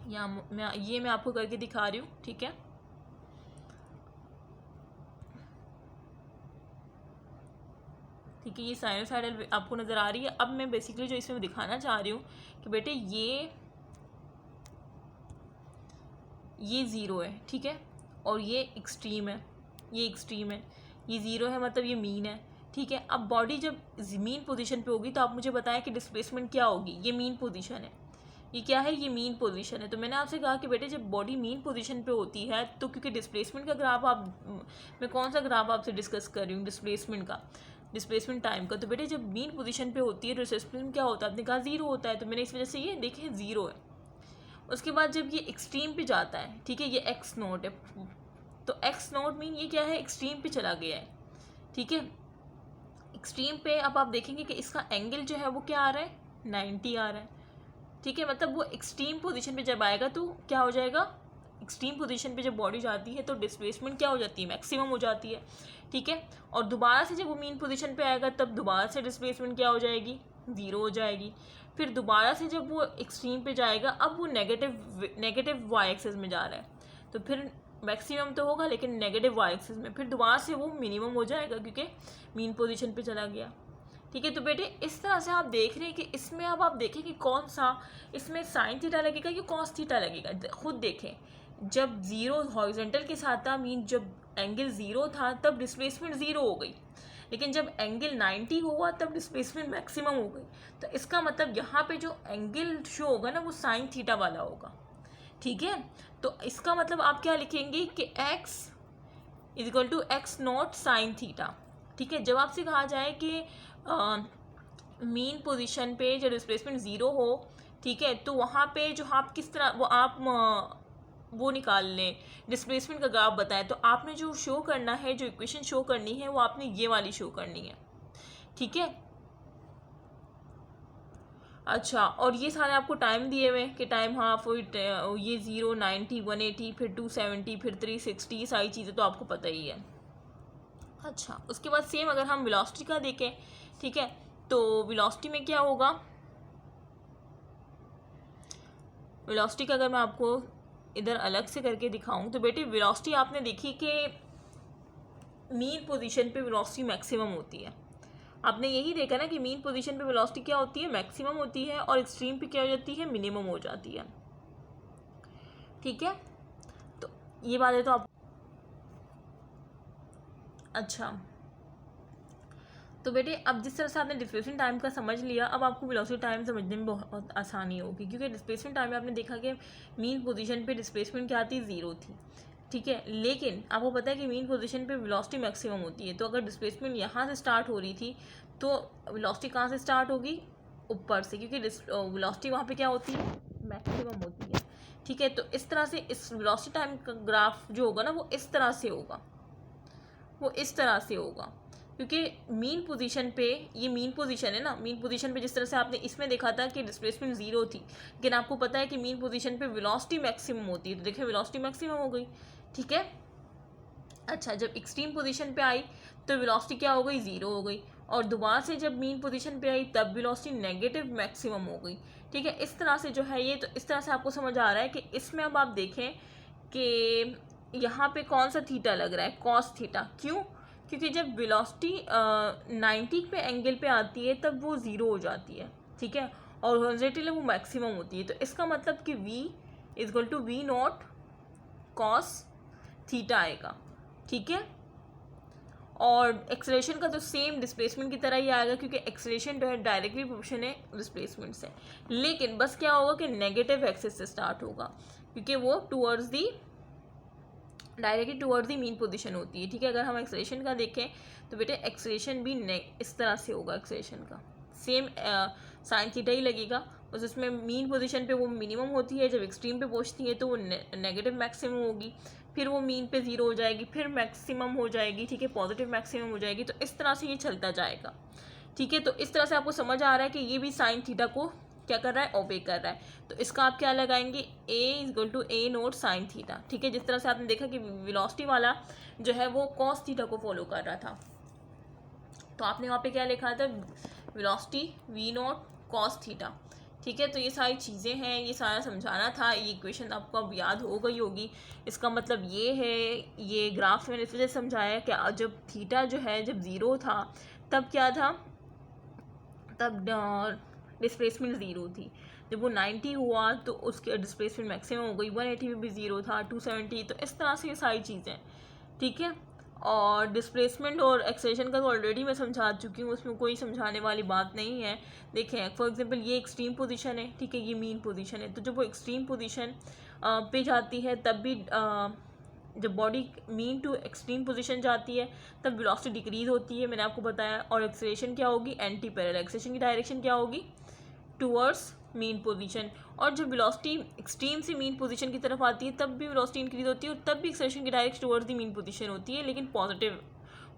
मैं आपको करके दिखा रही हूँ, ठीक है। ठीक है, ये साइनोसाइडल आपको नज़र आ रही है। अब मैं बेसिकली जो इसमें दिखाना चाह रही हूँ कि बेटे ये ज़ीरो है, ठीक है, और ये एक्सट्रीम है, ये एक्सट्रीम है, ये ज़ीरो है, मतलब ये मीन है, ठीक है। अब बॉडी जब मीन पोजीशन पे होगी तो आप मुझे बताएं कि डिस्प्लेसमेंट क्या होगी। ये मीन पोजीशन है, ये क्या है, ये मीन पोजीशन है। तो मैंने आपसे कहा कि बेटे जब बॉडी मीन पोजीशन पे होती है तो क्योंकि डिस्प्लेसमेंट का ग्राफ मैं कौन सा ग्राफ आपसे डिस्कस कर रही हूँ, डिस्प्लेसमेंट टाइम का। तो बेटे जब मीन पोजीशन पे होती है तो डिस्प्लेसमेंट क्या होता है, आपने कहा ज़ीरो होता है, तो मैंने इस वजह से ये देखें ज़ीरो है। उसके बाद जब ये एक्सट्रीम पे जाता है, ठीक है, ये एक्स नोट है, तो एक्स नोट मीन ये क्या है, एक्सट्रीम पे चला गया है, ठीक है। एक्सट्रीम पे अब आप देखेंगे कि इसका एंगल जो है वो क्या आ रहा है, 90 आ रहा है, ठीक है। मतलब वो एक्सट्रीम पोजीशन पे जब आएगा तो क्या हो जाएगा, एक्सट्रीम पोजीशन पे जब बॉडी जाती है तो डिस्प्लेसमेंट क्या हो जाती है, मैक्सिमम हो जाती है, ठीक है। और दोबारा से जब वो मीन पोजीशन पे आएगा तब दोबारा से डिस्प्लेसमेंट क्या हो जाएगी, ज़ीरो हो जाएगी। फिर दोबारा से जब वो एक्सट्रीम पे जाएगा, अब वो नेगेटिव वाई एक्सिस में जा रहा है, तो फिर मैक्सिमम तो होगा लेकिन नेगेटिव वाई एक्सिस में, फिर दोबारा से वो मिनिमम हो जाएगा क्योंकि मीन पोजीशन पे चला गया, ठीक है। तो बेटे इस तरह से आप देख रहे हैं कि इसमें अब आप देखें कि कौन सा, इसमें साइन थीटा लगेगा या कॉस थीटा लगेगा। खुद देखें, जब ज़ीरो हॉरिजॉन्टल के साथ था, मीन जब एंगल ज़ीरो था तब डिस्प्लेसमेंट ज़ीरो हो गई, लेकिन जब एंगल 90 हुआ तब डिस्प्लेसमेंट मैक्सिमम हो गई। तो इसका मतलब यहाँ पे जो एंगल शो होगा ना वो साइन थीटा वाला होगा, ठीक है। तो इसका मतलब आप क्या लिखेंगे कि x is equal to X naught sine theta, ठीक है। जब आपसे कहा जाए कि मीन पोजीशन पे जब डिस्प्लेसमेंट ज़ीरो हो, ठीक है, तो वहाँ पे जो आप किस तरह वो निकाल लें, डिस्प्लेसमेंट का ग्राफ बताएं, तो आपने जो शो करना है, जो इक्वेशन शो करनी है वो आपने ये वाली शो करनी है, ठीक है। अच्छा, और ये सारे आपको टाइम दिए हुए कि टाइम हाफ, ये 0, 90, 180, फिर 270, फिर 360, ये सारी चीज़ें तो आपको पता ही है। अच्छा, उसके बाद सेम अगर हम वेलोसिटी का देखें, ठीक है, तो वेलोसिटी में क्या होगा, वेलोसिटी का अगर मैं आपको इधर अलग से करके दिखाऊं तो बेटे वेलोसिटी आपने देखी कि मीन पोजीशन पे वेलोसिटी मैक्सिमम होती है। आपने यही देखा ना कि मीन पोजीशन पे वेलोसिटी क्या होती है, मैक्सिमम होती है, और एक्सट्रीम पे क्या हो जाती है, मिनिमम हो जाती है, ठीक है। तो ये बात है तो आप अच्छा, तो बेटे अब जिस तरह से आपने डिस्प्लेसमेंट टाइम का समझ लिया, अब आपको वेलोसिटी टाइम समझने में बहुत आसानी होगी, क्योंकि डिस्प्लेसमेंट टाइम में आपने देखा कि मीन पोजीशन पे डिस्प्लेसमेंट क्या थी, ज़ीरो थी, ठीक है। लेकिन आपको पता है कि मीन पोजीशन पे वेलोसिटी मैक्सिमम होती है, तो अगर डिस्प्लेसमेंट यहाँ से स्टार्ट हो रही थी तो वेलोसिटी कहाँ से स्टार्ट होगी, ऊपर से, क्योंकि वेलोसिटी वहाँ पे क्या होती है, मैक्सिमम होती है, ठीक है। तो इस तरह से इस वेलोसिटी टाइम का ग्राफ जो होगा ना वो इस तरह से होगा, वो इस तरह से होगा, क्योंकि मीन पोजीशन पे, ये मीन पोजीशन है ना, मीन पोजीशन पे जिस तरह से आपने इसमें देखा था कि डिस्प्लेसमेंट ज़ीरो थी, लेकिन आपको पता है कि मीन पोजीशन पे वेलोसिटी मैक्सिमम होती है, तो देखिए वेलोसिटी मैक्सिमम हो गई, ठीक है। अच्छा, जब एक्सट्रीम पोजीशन पे आई तो वेलोसिटी क्या हो गई, ज़ीरो हो गई, और दोबारा से जब मीन पोजीशन पे आई तब वेलोसिटी नेगेटिव मैक्सिमम हो गई, ठीक है। इस तरह से जो है ये, तो इस तरह से आपको समझ आ रहा है कि इसमें अब आप देखें कि यहाँ पे कौन सा थीटा लग रहा है, कॉस थीटा। क्यों, क्योंकि जब वेलोसिटी 90 पे एंगल पे आती है तब वो ज़ीरो हो जाती है, ठीक है, और हॉरिजॉन्टली वो मैक्सिमम होती है। तो इसका मतलब कि v is equal to V naught cos theta आएगा, ठीक है। और एक्सेलरेशन का तो सेम डिस्प्लेसमेंट की तरह ही आएगा, क्योंकि एक्सेलरेशन जो है डायरेक्टली प्रोपोर्शन है डिस्प्लेसमेंट से, लेकिन बस क्या होगा कि नेगेटिव एक्सिस से स्टार्ट होगा, क्योंकि वो towards the directly towards the mean position होती है, ठीक है। अगर हम एक्सेलरेशन का देखें तो बेटे एक्सेलरेशन भी इस तरह से होगा, एक्सेलरेशन का सेम साइन थीटा ही लगेगा, बस उसमें मीन पोजीशन पे वो मिनिमम होती है, जब एक्सट्रीम पे पहुंचती है तो वो नेगेटिव मैक्सिमम होगी, फिर वो मीन पे ज़ीरो हो जाएगी, फिर मैक्सिमम हो जाएगी, ठीक है, पॉजिटिव मैक्सिमम हो जाएगी। तो इस तरह से ये चलता जाएगा, ठीक है। तो इस तरह से आपको समझ आ रहा है कि ये भी साइन थीटा को क्या कर रहा है, ओबे कर रहा है। तो इसका आप क्या लगाएंगे, a is equal to A naught sine theta, ठीक है। जिस तरह से आपने देखा कि वेलोसिटी वाला जो है वो कॉस थीटा को फॉलो कर रहा था, तो आपने वहाँ पे क्या लिखा था, velocity V naught cos theta, ठीक है। तो ये सारी चीज़ें हैं, ये सारा समझाना था। ये इक्वेशन आपको अब याद हो गई होगी। इसका मतलब ये है, ये ग्राफ मैंने इस वजह से समझाया कि जब थीटा जो है जब ज़ीरो था तब क्या था, तब डिस्प्लेसमेंट ज़ीरो थी। जब वो 90 हुआ तो उसके डिस्प्लेसमेंट मैक्सिमम हो गई, 180 में भी ज़ीरो था, 270। तो इस तरह से ये सारी चीज़ें, ठीक है। और डिस्प्लेसमेंट और एक्सेलेरेशन का तो ऑलरेडी मैं समझा चुकी हूँ, उसमें कोई समझाने वाली बात नहीं है। देखें फॉर एग्जांपल ये एक्सट्रीम पोजीशन है, ठीक है, ये मीन पोजीशन है। तो जब वो एक्सट्रीम पोजीशन पे जाती है तब भी जब body mean to extreme position जाती है तब वेलोसिटी डिक्रीज होती है, मैंने आपको बताया। और एक्सेलेरेशन क्या होगी, एंटी पैरेलल। एक्सेलेरेशन की डायरेक्शन क्या होगी, टूवर्ड्स मीन पोजीशन। और जब वेलोसिटी एक्सट्रीम से मीन पोजीशन की तरफ आती है तब भी वेलोसिटी इंक्रीज होती है और तब भी एक्सेलेरेशन की direction towards the mean position होती है, लेकिन पॉजिटिव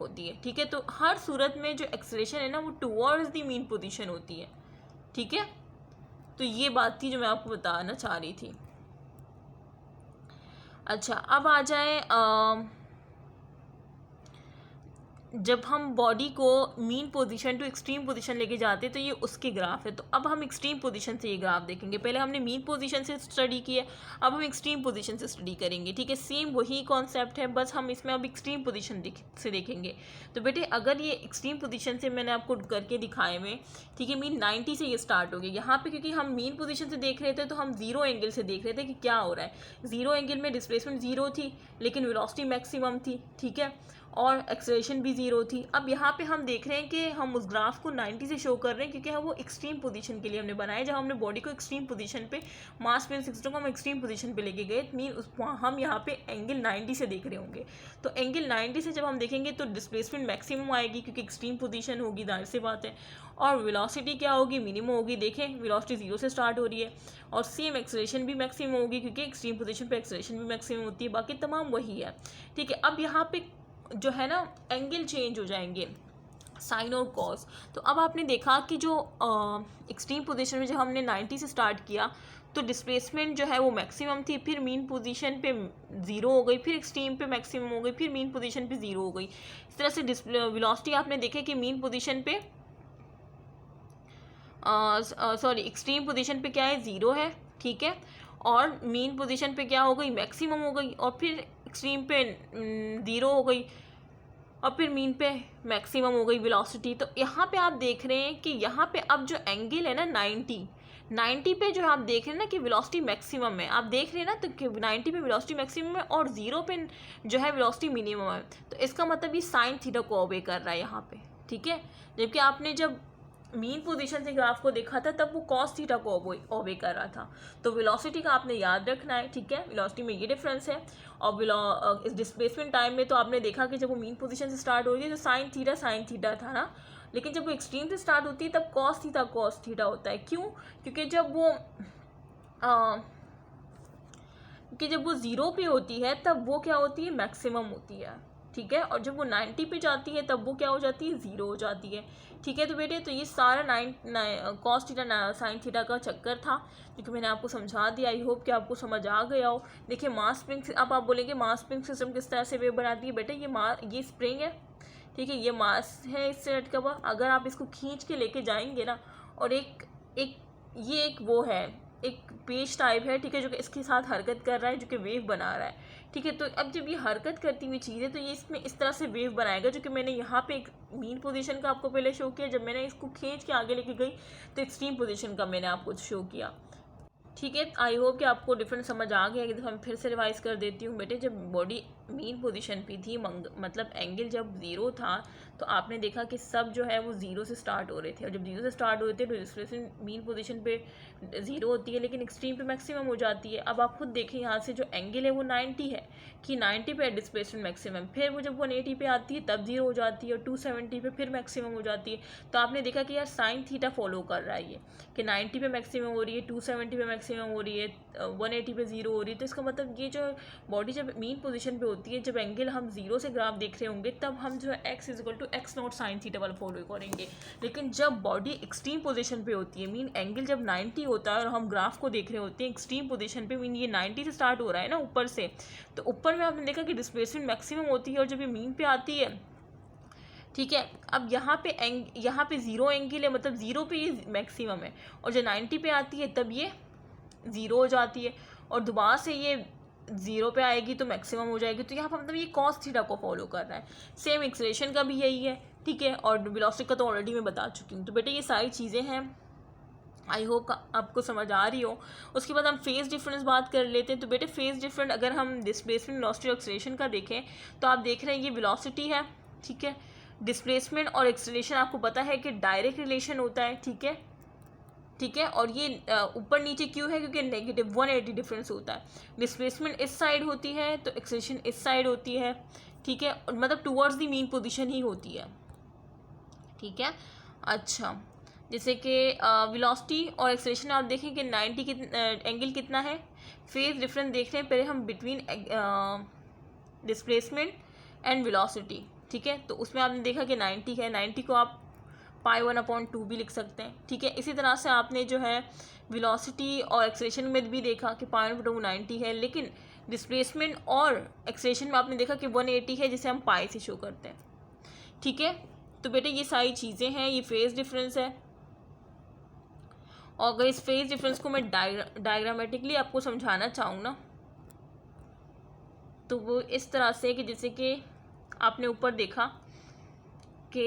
होती है, ठीक है। तो हर सूरत में जो एक्सेलेरेशन है ना वो टूवर्ड्स द मीन पोजीशन होती है, ठीक है। तो ये बात थी जो मैं आपको बताना चाह रही थी। अच्छा, अब आ जाए जब हम बॉडी को mean position to extreme position लेके जाते हैं तो ये उसके ग्राफ है। तो अब हम एक्सट्रीम पोजीशन से ये ग्राफ देखेंगे। पहले हमने मीन पोजीशन से स्टडी किया, अब हम एक्सट्रीम पोजीशन से स्टडी करेंगे, ठीक है। सेम वही कॉन्सेप्ट है, बस हम इसमें अब एक्सट्रीम पोजीशन से देखेंगे। तो बेटे अगर ये एक्सट्रीम पोजीशन से मैंने आपको करके दिखाए हुए, ठीक है, मीन 90 से ये स्टार्ट हो गया। यहाँ पे क्योंकि हम मीन पोजीशन से देख रहे थे तो हम जीरो एंगल से देख रहे थे कि क्या हो रहा है। जीरो एंगल में डिस्प्लेसमेंट जीरो थी लेकिन वेलोसिटी मैक्सिमम थी, ठीक है, और एक्सेलेरेशन भी ज़ीरो थी। अब यहाँ पे हम देख रहे हैं कि हम उस ग्राफ को 90 से शो कर रहे हैं क्योंकि वो एक्सट्रीम पोजीशन के लिए हमने बनाया। जब हमने बॉडी को एक्सट्रीम पोजीशन पे, मास पेन सिस्टम को हम एक्सट्रीम पोजीशन पे लेके गए, मीन हम यहाँ पे एंगल 90 से देख रहे होंगे। तो एंगल 90 से जब हम देखेंगे तो डिस्प्लेसमेंट मैक्सिमम आएगी क्योंकि एक्सट्रीम पोजीशन होगी, जाहिर सी बात है। और वेलोसिटी क्या होगी, मिनिमम होगी। देखें वेलोसिटी जीरो से स्टार्ट हो रही है। और सेम एक्सेलेरेशन भी मैक्सिमम होगी क्योंकि एक्सट्रीम पोजीशन पे एक्सेलेरेशन भी मैक्सिमम होती है। बाकी तमाम वही है, ठीक है। अब यहाँ पे जो है ना एंगल चेंज हो जाएंगे, साइन और कॉस। तो अब आपने देखा कि जो एक्सट्रीम पोजीशन में जब हमने 90 से स्टार्ट किया तो डिस्प्लेसमेंट जो है वो मैक्सिमम थी, फिर मीन पोजीशन पे ज़ीरो हो गई, फिर एक्सट्रीम पे मैक्सिमम हो गई, फिर मीन पोजीशन पे ज़ीरो हो गई। इस तरह से वेलोसिटी आपने देखे कि मीन पोजीशन पे सॉरी एक्सट्रीम पोजीशन पे क्या है, ज़ीरो है, ठीक है। और मीन पोजीशन पे क्या हो गई, मैक्सिमम हो गई, और फिर एक्सट्रीम पे ज़ीरो हो गई, और फिर मीन पे मैक्सिमम हो गई वेलोसिटी। तो यहाँ पे आप देख रहे हैं कि यहाँ पे अब जो एंगल है ना 90 पे जो आप देख रहे हैं ना कि वेलोसिटी मैक्सिमम है, आप देख रहे हैं ना, तो 90 पे वेलोसिटी मैक्सिमम है और ज़ीरो पे जो है वेलोसिटी मिनिमम है। तो इसका मतलब ये साइन थीटा को ओबे कर रहा है यहाँ पे, ठीक है। जबकि आपने जब मीन पोजीशन से ग्राफ को देखा था तब वो कॉस थीटा को ओबे कर रहा था। तो वेलोसिटी का आपने याद रखना है, ठीक है। वेलोसिटी में ये डिफरेंस है। और इस डिस्प्लेसमेंट टाइम में तो आपने देखा कि जब वो मीन पोजीशन से स्टार्ट हो रही है तो साइन थीटा था ना, लेकिन जब वो एक्सट्रीम से स्टार्ट होती है तब कॉस थीटा होता है। क्यों, क्योंकि जब वो ज़ीरो पे होती है तब वो क्या होती है, मैक्सिमम होती है, ठीक है। और जब वो 90 पे जाती है तब वो क्या हो जाती है, ज़ीरो हो जाती है, ठीक है। तो बेटे तो ये सारा कॉस थीटा साइन थीटा का चक्कर था क्योंकि मैंने आपको समझा दिया। आई होप कि आपको समझ आ गया हो। देखिए मास स्प्रिंग, अब आप बोलेंगे मास स्प्रिंग सिस्टम किस तरह से वेव बनाती है। बेटे ये स्प्रिंग है, ठीक है, ये मास है इससे लटका हुआ। अगर आप इसको खींच के लेके जाएंगे ना, और एक वो है, एक पेज टाइप है, ठीक है, जो कि इसके साथ हरकत कर रहा है, जो कि वेव बना रहा है, ठीक है। तो अब जब ये हरकत करती हुई चीज़ है तो ये इसमें इस तरह से वेव बनाएगा, जो कि मैंने यहाँ पे एक मीन पोजीशन का आपको पहले शो किया। जब मैंने इसको खींच के आगे लेके गई तो एक्सट्रीम पोजीशन का मैंने आपको शो किया, ठीक है। आई होप कि आपको डिफरेंस समझ आ गया। एक दफ़ा मैं फिर से रिवाइज़ कर देती हूँ। बेटे जब बॉडी मीन पोजीशन पे थी, मतलब एंगल जब ज़ीरो था तो आपने देखा कि सब जो है वो ज़ीरो से स्टार्ट हो रहे थे। और जब ज़ीरो से स्टार्ट होते तो डिस्प्लेसमेंट मीन पोजीशन पे ज़ीरो होती है लेकिन एक्सट्रीम पे मैक्सिमम हो जाती है। अब आप खुद देखें यहाँ से जो एंगल है वो 90 है कि 90 पे डिस्प्लेसमेंट मैक्सिमम, फिर वो जब 180 पे आती है तब ज़ीरो हो जाती है, और 270 पे फिर मैक्सिमम हो जाती है। तो आपने देखा कि यार साइन थीटा फॉलो कर रहा है ये, कि 90 पे मैक्सिमम हो रही है, 270 पे मैक्सिमम हो रही है, 180 पे ज़ीरो हो रही है। तो इसका मतलब ये जो बॉडी जब मीन पोजीशन पे होती है, जब एंगल हम ज़ीरो से ग्राफ देख रहे होंगे तब हम जो है x = x0 साइन थीटा वाला फॉलो करेंगे। लेकिन जब बॉडी एक्सट्रीम पोजीशन पे होती है, मीन एंगल जब 90 होता है और हम ग्राफ को देख रहे होते हैं एक्सट्रीम पोजीशन पे, मीन ये 90 से स्टार्ट हो रहा है ना ऊपर से, तो ऊपर में आपने देखा कि डिस्प्लेसमेंट मैक्सिमम होती है, और जब ये मीन पे आती है ठीक है। अब यहाँ पे ज़ीरो एंगल है, मतलब ज़ीरो पे ये मैक्सिमम है, और जब 90 पे आती है तब ये ज़ीरो हो जाती है, और दोबारा से ये ज़ीरो पे आएगी तो मैक्सिमम हो जाएगी। तो यहाँ पर मतलब ये कॉस थीटा को फॉलो कर रहा है। सेम एक्सेलरेशन का भी यही है, ठीक है, और वेलोसिटी का तो ऑलरेडी मैं बता चुकी हूँ। तो बेटे ये सारी चीज़ें हैं, आई होप आपको समझ आ रही हो। उसके बाद हम फेज़ डिफरेंस बात कर लेते हैं। तो बेटे फेज़ डिफरेंस अगर हम डिस्प्लेसमेंट, वेलोसिटी और एक्सेलरेशन का देखें तो आप देख रहे हैं ये वेलोसिटी है, ठीक है। डिस्प्लेसमेंट और एक्सेलरेशन आपको पता है कि डायरेक्ट रिलेशन होता है, ठीक है, ठीक है। और ये ऊपर नीचे क्यों है, क्योंकि नेगेटिव 180 डिफरेंस होता है। डिस्प्लेसमेंट इस साइड होती है तो एक्सेलरेशन इस साइड होती है, ठीक है, मतलब टूवर्ड्स द मीन पोजीशन ही होती है, ठीक है। अच्छा, जैसे कि वेलोसिटी और एक्सेलरेशन आप देखें कि 90 एंगल कितना है। फेज डिफरेंस देख रहे हैं पहले हम बिटवीन डिस्प्लेसमेंट एंड वेलोसिटी, ठीक है। तो उसमें आपने देखा कि 90 है, 90 को आप π1/2 भी लिख सकते हैं, ठीक है। इसी तरह से आपने जो है वेलोसिटी और एक्सेलरेशन में भी देखा कि π1/2 90 है, लेकिन डिस्प्लेसमेंट और एक्सेलरेशन में आपने देखा कि 180 है, जिसे हम पाई से शो करते हैं, ठीक है। तो बेटे ये सारी चीज़ें हैं, ये फेज डिफरेंस है। और अगर इस फेज डिफरेंस को मैं डायग्रामेटिकली आपको समझाना चाहूँ ना, तो वो इस तरह से कि जैसे कि आपने ऊपर देखा कि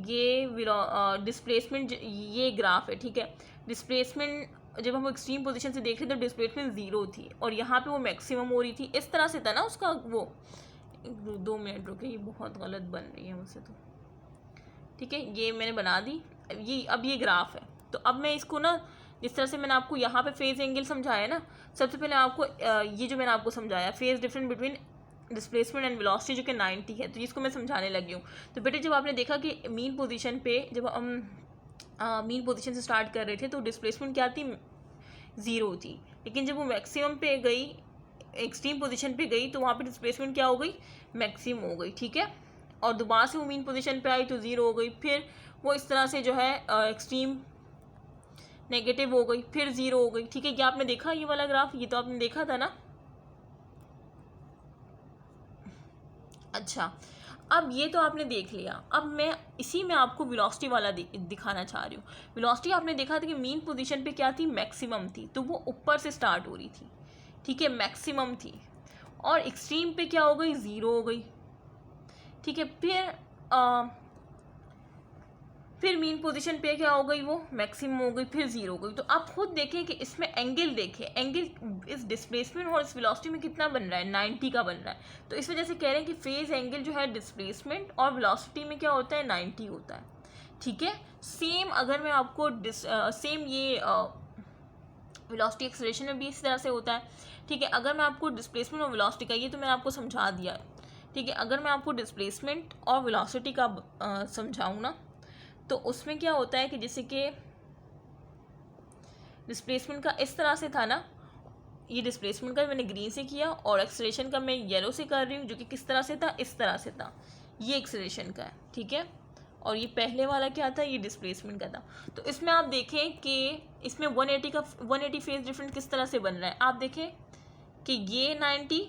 ये डिस्प्लेसमेंट, ये ग्राफ है, ठीक है। डिस्प्लेसमेंट जब हम एक्सट्रीम पोजीशन से देख रहे थे तो डिस्प्लेसमेंट ज़ीरो थी, और यहाँ पे वो मैक्सिमम हो रही थी, इस तरह से था ना उसका वो। 2 मिनट रुके, ये बहुत गलत बन रही है मुझसे तो, ठीक है, ये मैंने बना दी। अब ये ग्राफ है, तो अब मैं इसको ना जिस तरह से मैंने आपको यहाँ पे फेज एंगल समझाया ना, सबसे पहले आपको ये जो मैंने आपको समझाया phase difference between displacement and velocity जो कि 90 है, तो इसको मैं समझाने लगी हूँ। तो बेटे जब आपने देखा कि मीन पोजीशन पे जब हम मीन पोजीशन से स्टार्ट कर रहे थे तो डिस्प्लेसमेंट क्या थी, ज़ीरो थी, लेकिन जब वो मैक्सिमम पे गई, एक्सट्रीम पोजीशन पे गई, तो वहाँ पे डिस्प्लेसमेंट क्या हो गई, मैक्सिमम हो गई, ठीक है। और दोबारा से वो मीन पोजीशन पे आई तो ज़ीरो हो गई, फिर वो इस तरह से जो है एक्सट्रीम नेगेटिव हो गई, फिर ज़ीरो हो गई, ठीक है। क्या आपने देखा ये वाला ग्राफ, ये तो आपने देखा था ना। अच्छा, अब ये तो आपने देख लिया, अब मैं इसी में आपको वेलोसिटी वाला दिखाना चाह रही हूँ। वेलोसिटी आपने देखा था कि मीन पोजीशन पे क्या थी, मैक्सिमम थी, तो वो ऊपर से स्टार्ट हो रही थी, ठीक है, मैक्सिमम थी, और एक्सट्रीम पे क्या हो गई, ज़ीरो हो गई, ठीक है। फिर मीन पोजीशन पे क्या हो गई, वो मैक्सिमम हो गई, फिर ज़ीरो हो गई। तो आप खुद देखें कि इसमें एंगल देखें, एंगल इस डिस्प्लेसमेंट और इस वेलोसिटी में कितना बन रहा है, 90 का बन रहा है। तो इस वजह से कह रहे हैं कि फेज एंगल जो है डिस्प्लेसमेंट और वेलोसिटी में क्या होता है, 90 होता है, ठीक है। सेम अगर मैं आपको सेम ये वेलोसिटी एक्सेलरेशन में भी इस तरह से होता है, ठीक है। अगर मैं आपको डिस्प्लेसमेंट और वेलोसिटी का, ये तो मैंने आपको समझा दिया है, ठीक है। अगर मैं आपको डिस्प्लेसमेंट और वेलोसिटी का समझाऊँ ना, तो उसमें क्या होता है कि जैसे कि डिस्प्लेसमेंट का इस तरह से था ना, ये डिस्प्लेसमेंट का मैंने ग्रीन से किया, और एक्सेलरेशन का मैं येलो से कर रही हूँ, जो कि किस तरह से था, इस तरह से था, ये एक्सेलरेशन का है, ठीक है। और ये पहले वाला क्या था, ये डिस्प्लेसमेंट का था। तो इसमें आप देखें कि इसमें 180 फेज डिफरेंस किस तरह से बन रहा है। आप देखें कि ये 90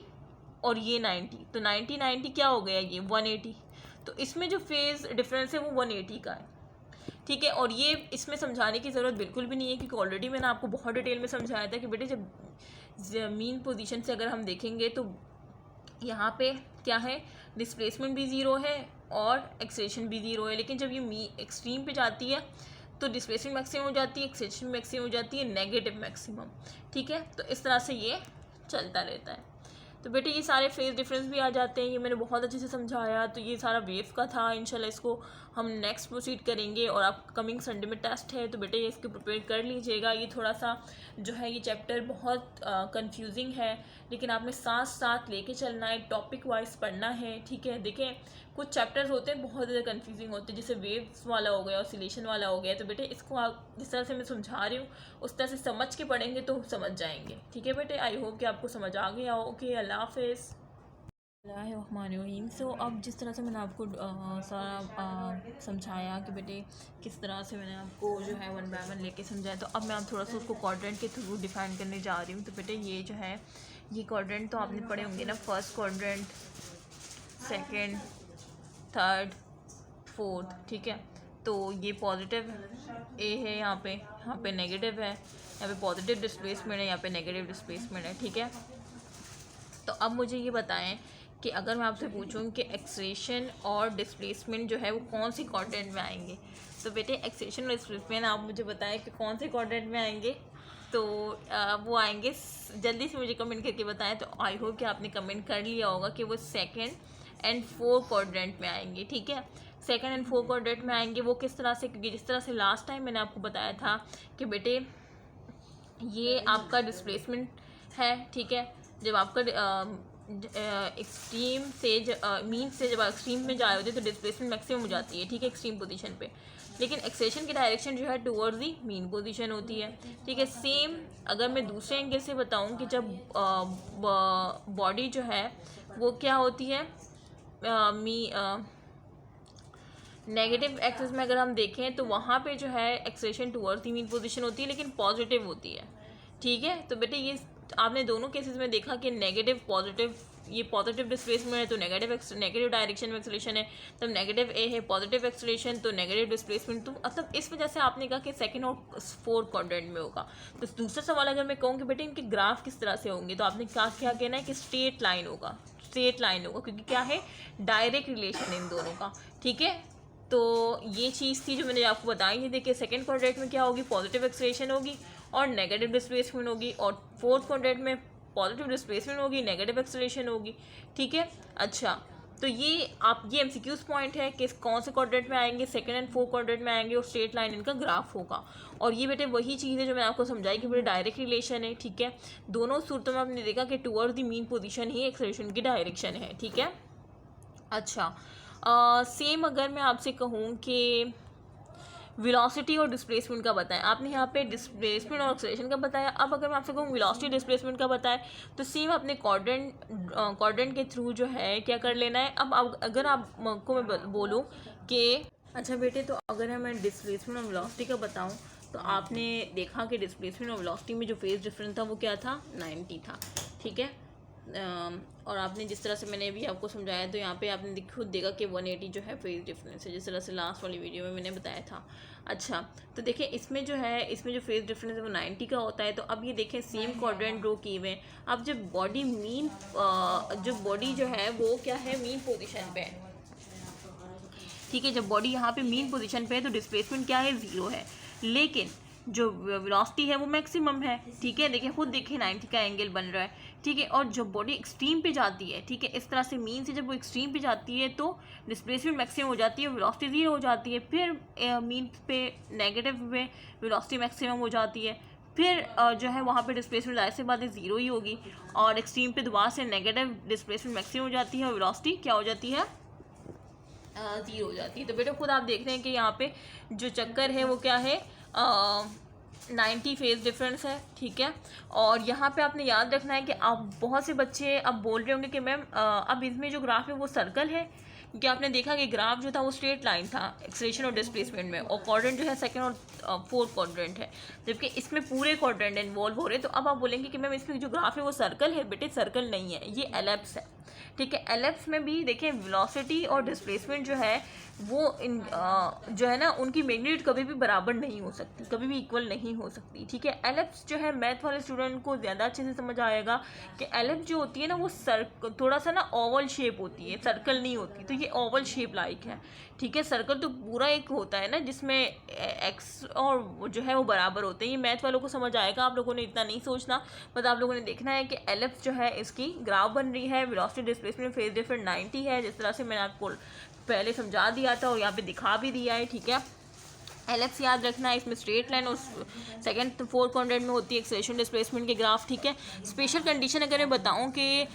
और ये 90, तो 90 क्या हो गया, ये 180। तो इसमें जो फेज डिफरेंस है वो 180 का है, ठीक है। और ये इसमें समझाने की ज़रूरत बिल्कुल भी नहीं है, क्योंकि ऑलरेडी मैंने आपको बहुत डिटेल में समझाया था कि बेटे जब मीन पोजीशन से अगर हम देखेंगे तो यहाँ पे क्या है, डिस्प्लेसमेंट भी ज़ीरो है और एक्सेलरेशन भी ज़ीरो है, लेकिन जब ये एक्सट्रीम पे जाती है तो डिस्प्लेसमेंट मैक्सिमम हो जाती है, एक्सेलरेशन मैक्सिमम हो जाती है, नेगेटिव मैक्सिमम, ठीक है। तो इस तरह से ये चलता रहता है। तो बेटे ये सारे फेज डिफरेंस भी आ जाते हैं, ये मैंने बहुत अच्छे से समझाया। तो ये सारा वेव का था, इंशाल्लाह इसको हम नेक्स्ट प्रोसीड करेंगे। और आप कमिंग संडे में टेस्ट है, तो बेटे ये इसको प्रिपेयर कर लीजिएगा। ये थोड़ा सा जो है ये चैप्टर बहुत कंफ्यूजिंग है, लेकिन आपने साथ साथ लेके चलना है, टॉपिक वाइज पढ़ना है, ठीक है। देखें कुछ चैप्टर्स होते हैं बहुत ज़्यादा कंफ्यूजिंग होते हैं, जैसे वेव्स वाला हो गया, ऑसिलेशन वाला हो गया। तो बेटे इसको आप जिस तरह से मैं समझा रही हूँ उस तरह से समझ के पढ़ेंगे तो समझ जाएंगे, ठीक है बेटे। आई होप कि आपको समझ आ गया हो। ओके, अल्लाह हाफिज़। सो अब जिस तरह से मैंने आपको सारा समझाया कि बेटे किस तरह से मैंने आपको जो है 1 बाय 1 लेके समझाया, तो अब मैं आप थोड़ा सा उसको क्वाड्रेंट के थ्रू डिफाइन करने जा रही हूँ। तो बेटे ये जो है ये क्वाड्रेंट तो आपने पढ़े होंगे ना, first quadrant, second, third, 4th, ठीक है। तो ये पॉजिटिव ए है, यहाँ पे नेगेटिव है, यहाँ पे पॉजिटिव डिस्प्लेसमेंट है, यहाँ पे नेगेटिव डिस्प्लेसमेंट है, ठीक है। तो अब मुझे ये बताएं कि अगर मैं आपसे पूछूं कि एक्सेलेरेशन और डिस्प्लेसमेंट जो है वो कौन सी क्वाड्रेंट में आएंगे, तो बेटे एक्सेलेरेशन और डिस्प्लेसमेंट आप मुझे बताएं कि कौन से क्वाड्रेंट में आएंगे। तो वो आएंगे, जल्दी से मुझे कमेंट करके बताएं। तो आई होप कि आपने कमेंट कर लिया होगा कि वो 2nd and 4th क्वाड्रेंट में आएंगे, ठीक है। 2nd and 4th क्वाड्रेंट में आएंगे वो किस तरह से, क्योंकि जिस तरह से लास्ट टाइम मैंने आपको बताया था कि बेटे ये आपका डिस्प्लेसमेंट है, ठीक है। जब आपका एक्सट्रीम से मीन से जब एक्सट्रीम में जा रहे होते हैं तो डिस्प्लेसमेंट मैक्सिमम हो जाती है, ठीक है, एक्सट्रीम पोजीशन पे। लेकिन एक्सेलेरेशन की डायरेक्शन जो है टुवर्ड्स दी मीन पोजीशन होती है, ठीक है। सेम अगर मैं दूसरे एंगल से बताऊं कि जब बॉडी जो है वो क्या होती है, नेगेटिव एक्सिस में अगर हम देखें तो वहाँ पे जो है acceleration towards the mean position होती है, लेकिन पॉजिटिव होती है, ठीक है। तो बेटे ये आपने दोनों केसेस में देखा कि नेगेटिव पॉजिटिव, ये पॉजिटिव डिस्प्लेसमेंट है तो नेगेटिव डायरेक्शन में एक्सेलेरेशन है, तब नेगेटिव ए है पॉजिटिव एक्सेलेरेशन तो नेगेटिव डिस्प्लेसमेंट। तो मतलब इस वजह से आपने कहा कि 2nd और 4th क्वाड्रेंट में होगा। तो दूसरा सवाल अगर मैं कहूँ कि बेटे इनके ग्राफ किस तरह से होंगे, तो आपने क्या कहना है कि स्ट्रेट लाइन होगा, क्योंकि क्या है, डायरेक्ट रिलेशन इन दोनों का, ठीक है। तो ये चीज़ थी जो मैंने आपको बताई है। देखिए 2nd क्वाड्रेंट में क्या होगी, पॉजिटिव एक्सेलेरेशन होगी और नेगेटिव डिस्प्लेसमेंट होगी, और 4th क्वाड्रेंट में पॉजिटिव डिस्प्लेसमेंट होगी, नेगेटिव एक्सेलेरेशन होगी, ठीक है। अच्छा, तो ये MCQs पॉइंट है कि कौन से क्वाड्रेंट में आएंगे, 2nd and 4th क्वाड्रेंट में आएंगे और स्ट्रेट लाइन इनका ग्राफ होगा। और ये बेटे वही चीज़ है जो मैंने आपको समझाई कि बेटे डायरेक्ट रिलेशन है, ठीक है। दोनों सूरतों में आपने देखा कि towards the mean position he acceleration की डायरेक्शन है, ठीक है। अच्छा, सेम अगर मैं आपसे कहूँ कि वेलोसिटी और डिस्प्लेसमेंट का बताएं, आपने यहाँ पे डिस्प्लेसमेंट और एक्सेलेरेशन का बताया। अब अगर मैं आपसे कहूँ वेलोसिटी डिस्प्लेसमेंट का बताएं, तो सेम अपने क्वाड्रेंट के थ्रू जो है क्या कर लेना है। अब अगर आपको मैं बोलूँ कि अच्छा बेटे, तो अगर मैं डिस्प्लेसमेंट और वेलोसिटी का बताऊँ, तो आपने देखा कि डिस्प्लेसमेंट और वेलोसिटी में जो फेज डिफरेंस था वो क्या था, 90 था, ठीक है। और आपने जिस तरह से मैंने अभी आपको समझाया, तो यहाँ पे आपने खुद देखा कि 180 जो है फेज डिफरेंस है, जिस तरह से लास्ट वाली वीडियो में मैंने बताया था। अच्छा, तो देखिए इसमें जो फेज डिफरेंस है वो 90 का होता है। तो अब ये देखें सेम क्वाड्रेंट ड्रॉ किए हुए हैं। अब जब बॉडी जो है वो क्या है, मीन पोजिशन पे है, ठीक है। जब बॉडी यहाँ पे मीन पोजीशन पे है तो डिस्प्लेसमेंट क्या है, 0 है, लेकिन जो वेलोसिटी है वो मैक्सिमम है, ठीक है। देखिए खुद देखिए 90 का एंगल बन रहा है, ठीक है। और जब बॉडी एक्सट्रीम पे जाती है, ठीक है, इस तरह से मीन से जब वो एक्सट्रीम पे जाती है तो डिस्प्लेसमेंट मैक्सिमम हो जाती है, वेलोसिटी 0 हो जाती है। फिर मीन पे नेगेटिव में वेलोसिटी मैक्सिमम हो जाती है, फिर जो है वहाँ पे डिस्प्लेसमेंट जाहिर सी बात है 0 ही होगी, और एक्सट्रीम पे दोबारा से नेगेटिव डिस्प्लेसमेंट मैक्सिमम हो जाती है और वेलोसिटी क्या हो जाती है, 0 हो जाती है। तो बेटा खुद आप देख रहे हैं कि यहाँ पे जो चक्कर है वो क्या है, 90 फेज डिफरेंस है, ठीक है। और यहाँ पे आपने याद रखना है कि आप बहुत से बच्चे अब बोल रहे होंगे कि मैम अब इसमें जो ग्राफ है वो सर्कल है, क्योंकि आपने देखा कि ग्राफ जो था वो स्ट्रेट लाइन था एक्सेलेरेशन और डिस्प्लेसमेंट में, और क्वाड्रेंट जो है 2nd और 4th क्वाड्रेंट है, जबकि इसमें पूरे क्वाड्रेंट इन्वॉल्व हो रहे हैं। तो अब आप बोलेंगे कि मैम इसमें जो ग्राफ है वो सर्कल है, बेटे सर्कल नहीं है, ये एलिप्स है, ठीक है। एलिप्स में भी देखें वेलोसिटी और डिस्प्लेसमेंट जो है वो जो है ना उनकी मैग्नीट्यूड कभी भी बराबर नहीं हो सकती, कभी भी इक्वल नहीं हो सकती, ठीक है। एलिप्स जो है मैथ वाले स्टूडेंट को ज़्यादा अच्छे से समझ आएगा कि एलिप्स जो होती है ना वो थोड़ा सा ना ओवल शेप होती है, सर्कल नहीं होती। तो ये ओवल शेप लाइक है, ठीक है। सर्कल तो पूरा एक होता है ना जिसमें एक्स और जो है वो बराबर होते हैं। ये मैथ वालों को समझ आएगा, आप लोगों ने इतना नहीं सोचना, बस आप लोगों ने देखना है कि एलिप्स जो है इसकी ग्राफ बन रही है, वेलोसिटी डिस्प्लेसमेंट फेज डिफरेंस 90 है, जिस तरह से मैंने आपको पहले समझा दिया था और यहाँ पे दिखा भी दिया है, ठीक है। एलिप्स याद रखना है, इसमें स्ट्रेट लाइन और 2nd 4th क्वाड्रेंट में होती है एक्सेलेरेशन डिस्प्लेसमेंट के ग्राफ, ठीक है। स्पेशल कंडीशन अगर मैं बताऊं कि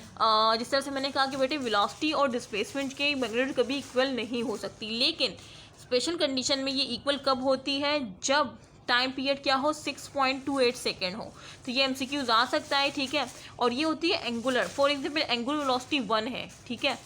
जिस तरह से मैंने कहा कि बेटे वेलोसिटी और डिस्प्लेसमेंट के मैग्नीट्यूड कभी इक्वल नहीं हो सकती, लेकिन स्पेशल कंडीशन में ये इक्वल कब होती है, जब टाइम पीरियड क्या हो, 6.28 सेकेंड हो। तो ये MCQs आ सकता है, ठीक है। और ये होती है angular, for example angular velocity 1 है, ठीक है,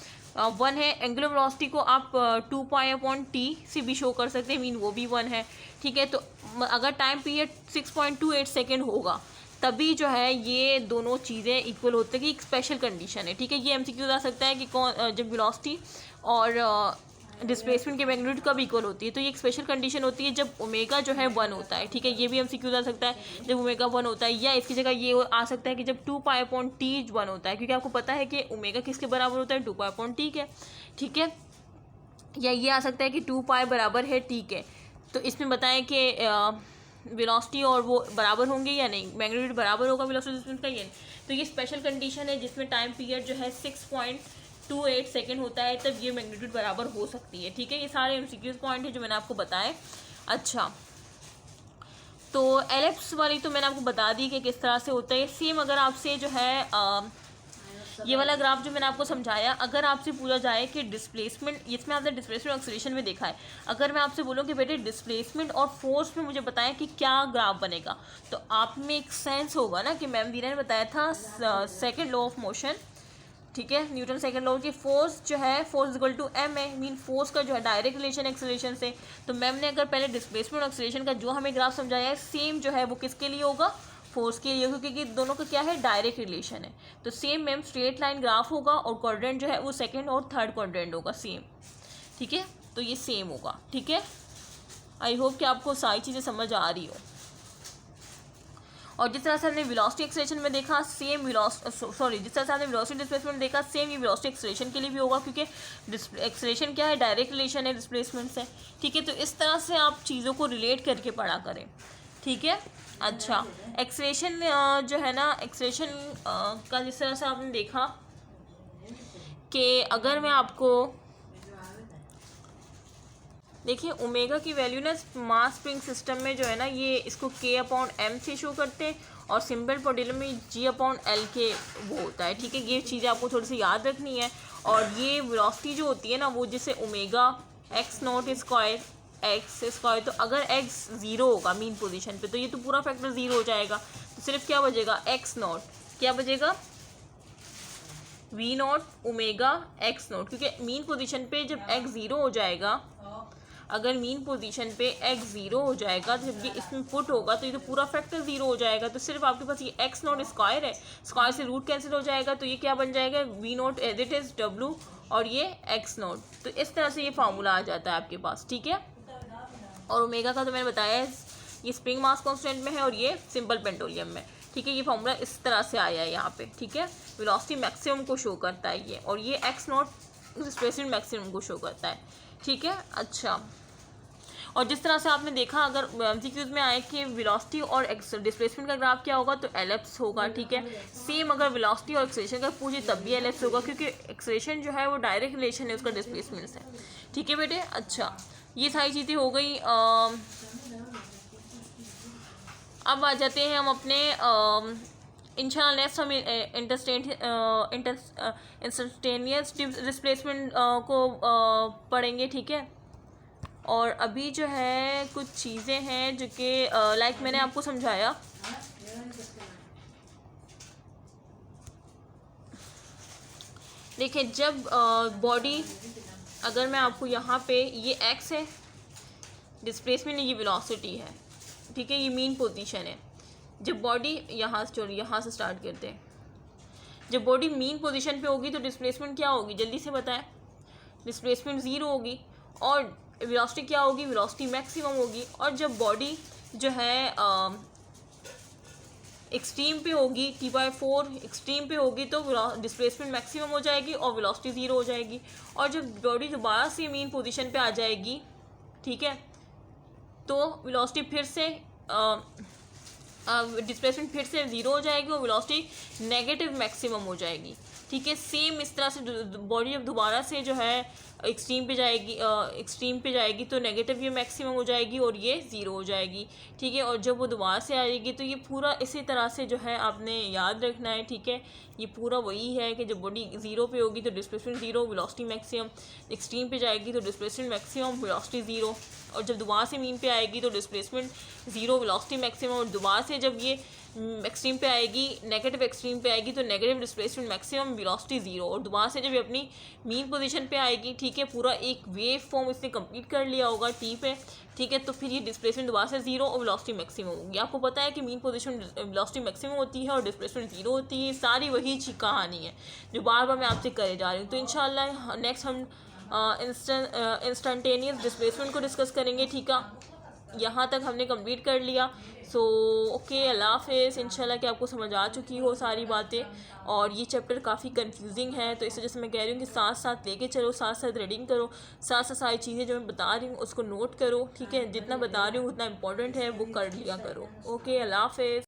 1 है। एंगुलर वेलोसिटी को आप 2π/t से भी शो कर सकते हैं, मीन वो भी 1 है, ठीक है। तो अगर टाइम पीरियड 6.28 सेकेंड होगा तभी जो है ये दोनों चीज़ें इक्वल होते हैं, कि एक स्पेशल कंडीशन है, ठीक है। ये MCQ आ सकता है कि कौन जब वेलोसिटी और डिस्प्लेसमेंट के मैग्नीट्यूड कब इक्वल होती है? तो ये एक स्पेशल कंडीशन होती है जब ओमेगा जो है 1 होता है, ठीक है। ये भी MCQ आ सकता है जब ओमेगा 1 होता है, या इसकी जगह ये आ सकता है कि जब 2π/t 1 होता है, क्योंकि आपको पता है कि ओमेगा किसके बराबर होता है, 2π/t के, ठीक है। या ये आ सकता है कि 2π बराबर है t के। तो इसमें बताएं कि वेलोसिटी और वो बराबर होंगे या नहीं, मैग्नीट्यूड बराबर होगा वेलोसिटी डिस्प्लेसमेंट का, ये। तो ये स्पेशल कंडीशन है जिसमें टाइम पीरियड जो है 6.28 सेकेंड होता है, तब ये मैग्नीट्यूड बराबर हो सकती है, ठीक है। ये सारे MCQ पॉइंट है जो मैंने आपको बताए। अच्छा, तो एलिप्स वाली तो मैंने आपको बता दी कि किस तरह से होता है। सेम अगर आपसे जो है ये वाला ग्राफ जो मैंने आपको समझाया, अगर आपसे पूछा जाए कि डिस्प्लेसमेंट, इसमें आपने डिस्प्लेसमेंट और एक्सेलरेशन में देखा है, अगर मैं आपसे बोलूँ कि बेटे डिस्प्लेसमेंट और फोर्स में मुझे बताएं कि क्या ग्राफ बनेगा, तो आप में एक सेंस होगा ना कि मैम दीना ने बताया था सेकंड लॉ ऑफ मोशन, ठीक है, न्यूटन सेकंड लॉ की फोर्स जो है फोर्स इक्वल टू एम है, मीन फोर्स का जो है डायरेक्ट रिलेशन एक्सेलरेशन से। तो मैम ने अगर पहले डिस्प्लेसमेंट और एक्सेलरेशन का जो हमें ग्राफ समझाया है, सेम जो है वो किसके लिए होगा, फोर्स के लिए, क्योंकि दोनों का क्या है, डायरेक्ट रिलेशन है। तो same ma'am straight line graph होगा और क्वाड्रेंट जो है वो सेकंड और थर्ड क्वाड्रेंट होगा सेम, ठीक है। तो ये सेम होगा, ठीक है। आई होप कि आपको सारी चीज़ें समझ आ रही हो। और जिस तरह से हमने वेलोसिटी एक्सेलरेशन में देखा, सेम जिस तरह से हमने वेलोसिटी डिस्प्लेसमेंट देखा, सेम ये वेलोसिटी एक्सेलरेशन के लिए भी होगा, क्योंकि एक्सेलरेशन क्या है, डायरेक्ट रिलेशन है डिस्प्लेसमेंट से, ठीक है। तो इस तरह से आप चीज़ों को रिलेट करके पढ़ा करें, ठीक है। अच्छा, एक्सेलरेशन जो है ना, एक्सेलरेशन का जिस तरह से आपने देखा कि अगर मैं आपको देखिए, ओमेगा की वैल्यू ना मास स्प्रिंग सिस्टम में जो है ना, ये इसको K/m से शो करते हैं, और सिंपल पोडिलम में G/L के वो होता है, ठीक है। ये चीज़ें आपको थोड़ी सी याद रखनी है। और ये वेलोसिटी जो होती है ना, वो जैसे ओमेगा x0² x², तो अगर x 0 होगा मीन पोजीशन पे, तो ये तो पूरा फैक्टर 0 हो जाएगा। तो सिर्फ क्या बचेगा, x0, क्या बचेगा, v0 ओमेगा x0, क्योंकि मीन पोजीशन पे जब x 0 हो जाएगा, अगर मीन पोजीशन पे x 0 हो जाएगा, तो जब ये इसमें पुट होगा तो ये तो पूरा फैक्टर 0 हो जाएगा। तो सिर्फ आपके पास ये x0² है, स्क्वायर से रूट कैंसिल हो जाएगा, तो ये क्या बन जाएगा, v0 as it is w, और ये x0। तो इस तरह से ये फार्मूला आ जाता है आपके पास, ठीक है। और ओमेगा का तो मैंने बताया है, ये स्प्रिंग मास कांस्टेंट में है और ये सिंपल पेंडुलम में, ठीक है। ये फार्मूला इस तरह से आया है यहाँ पे, ठीक है। वेलोसिटी मैक्सिमम को शो करता है ये, और ये x0 डिस्प्लेसमेंट मैक्सिमम को शो करता है, ठीक है। अच्छा, और जिस तरह से आपने देखा, अगर MCQs में आए कि वेलोसिटी और डिस्प्लेसमेंट का ग्राफ क्या होगा, तो एलिप्स होगा, ठीक है। सेम अगर वेलोसिटी और एक्सेलरेशन का पूछे तब भी एलिप्स होगा, क्योंकि एक्सेलरेशन जो है वो डायरेक्ट रिलेशन है उसका डिस्प्लेसमेंट से, ठीक है बेटे। अच्छा, ये सारी चीज़ें हो गई। अब आ जाते हैं हम अपने इंशाल्लाह नेक्स्ट हम इंस्टेंटेनियस डिस्प्लेसमेंट को पढ़ेंगे, ठीक है। और अभी जो है कुछ चीज़ें हैं जो कि लाइक मैंने आपको समझाया, देखिए जब बॉडी, अगर मैं आपको यहाँ पे, ये x है डिस्प्लेसमेंट, ये वेलोसिटी है, ठीक है, ये मीन पोजीशन है। जब बॉडी यहाँ से स्टार्ट करते हैं, जब बॉडी मीन पोजीशन पे होगी तो डिस्प्लेसमेंट क्या होगी, जल्दी से बताएं, डिस्प्लेसमेंट 0 होगी, और वेलोसिटी क्या होगी, वेलोसिटी मैक्सिमम होगी। और जब बॉडी जो है एक्सट्रीम पे होगी, T/4 एक्सट्रीम पे होगी, तो डिस्प्लेसमेंट मैक्सिमम हो जाएगी और वेलोसिटी 0 हो जाएगी। और जब बॉडी दोबारा से मीन पोजीशन पे आ जाएगी, ठीक है, तो वेलोसिटी फिर से डिस्प्लेसमेंट फिर से 0 हो जाएगी और वेलोसिटी नेगेटिव मैक्सिमम हो जाएगी, ठीक है। सेम इस तरह से बॉडी जब दोबारा से जो है एक्सट्रीम पे जाएगी तो नेगेटिव ये मैक्सिमम हो जाएगी और ये 0 हो जाएगी, ठीक है। और जब वो दोबारा से आएगी तो ये पूरा इसी तरह से जो है आपने याद रखना है, ठीक है। ये पूरा वही है कि जब बॉडी 0 पे होगी तो डिस्प्लेसमेंट 0, वेलोसिटी मैक्सिमम, एक्सट्रीम पे जाएगी तो डिस्प्लेसमेंट मैक्सिमम, वेलोसिटी 0, और जब दोबारा से मीन पे आएगी तो डिस्प्लेसमेंट 0, वेलोसिटी मैक्सिमम, और दोबारा से जब ये एक्सट्रीम पे आएगी, नेगेटिव एक्सट्रीम पे आएगी तो नेगेटिव डिस्प्लेसमेंट मैक्सिमम, वेलोसिटी 0, और दोबारा से जब ये अपनी मीन पोजीशन पे आएगी, ठीक है, पूरा एक वेव फॉर्म इसने कंप्लीट कर लिया होगा टी पे, ठीक है, तो फिर ये डिस्प्लेसमेंट दोबारा से 0 और वेलोसिटी मैक्सिमम होगी। आपको पता है कि मीन पोजीशन वेलोसिटी मैक्सिमम होती है और डिस्प्लेसमेंट 0 होती है। सारी वही कहानी है जो बार बार मैं आपसे करे जा रही हूँ। तो इंशाल्लाह नेक्स्ट हम इंस्टेंटेनियस डिस्प्लेसमेंट को डिस्कस करेंगे। ठीक है, यहाँ तक हमने कंप्लीट कर लिया। सो ओके, अल्लाह हाफिज़। इंशाल्लाह कि आपको समझ आ चुकी हो सारी बातें, और ये चैप्टर काफ़ी कंफ्यूजिंग है, तो इस वजह से मैं कह रही हूँ कि साथ साथ लेके चलो, साथ साथ रीडिंग करो, साथ साथ सारी चीज़ें जो मैं बता रही हूँ उसको नोट करो। ठीक है, जितना बता रही हूँ उतना इंपॉर्टेंट है, वो कर लिया करो। ओके, अल्लाह हाफिज़।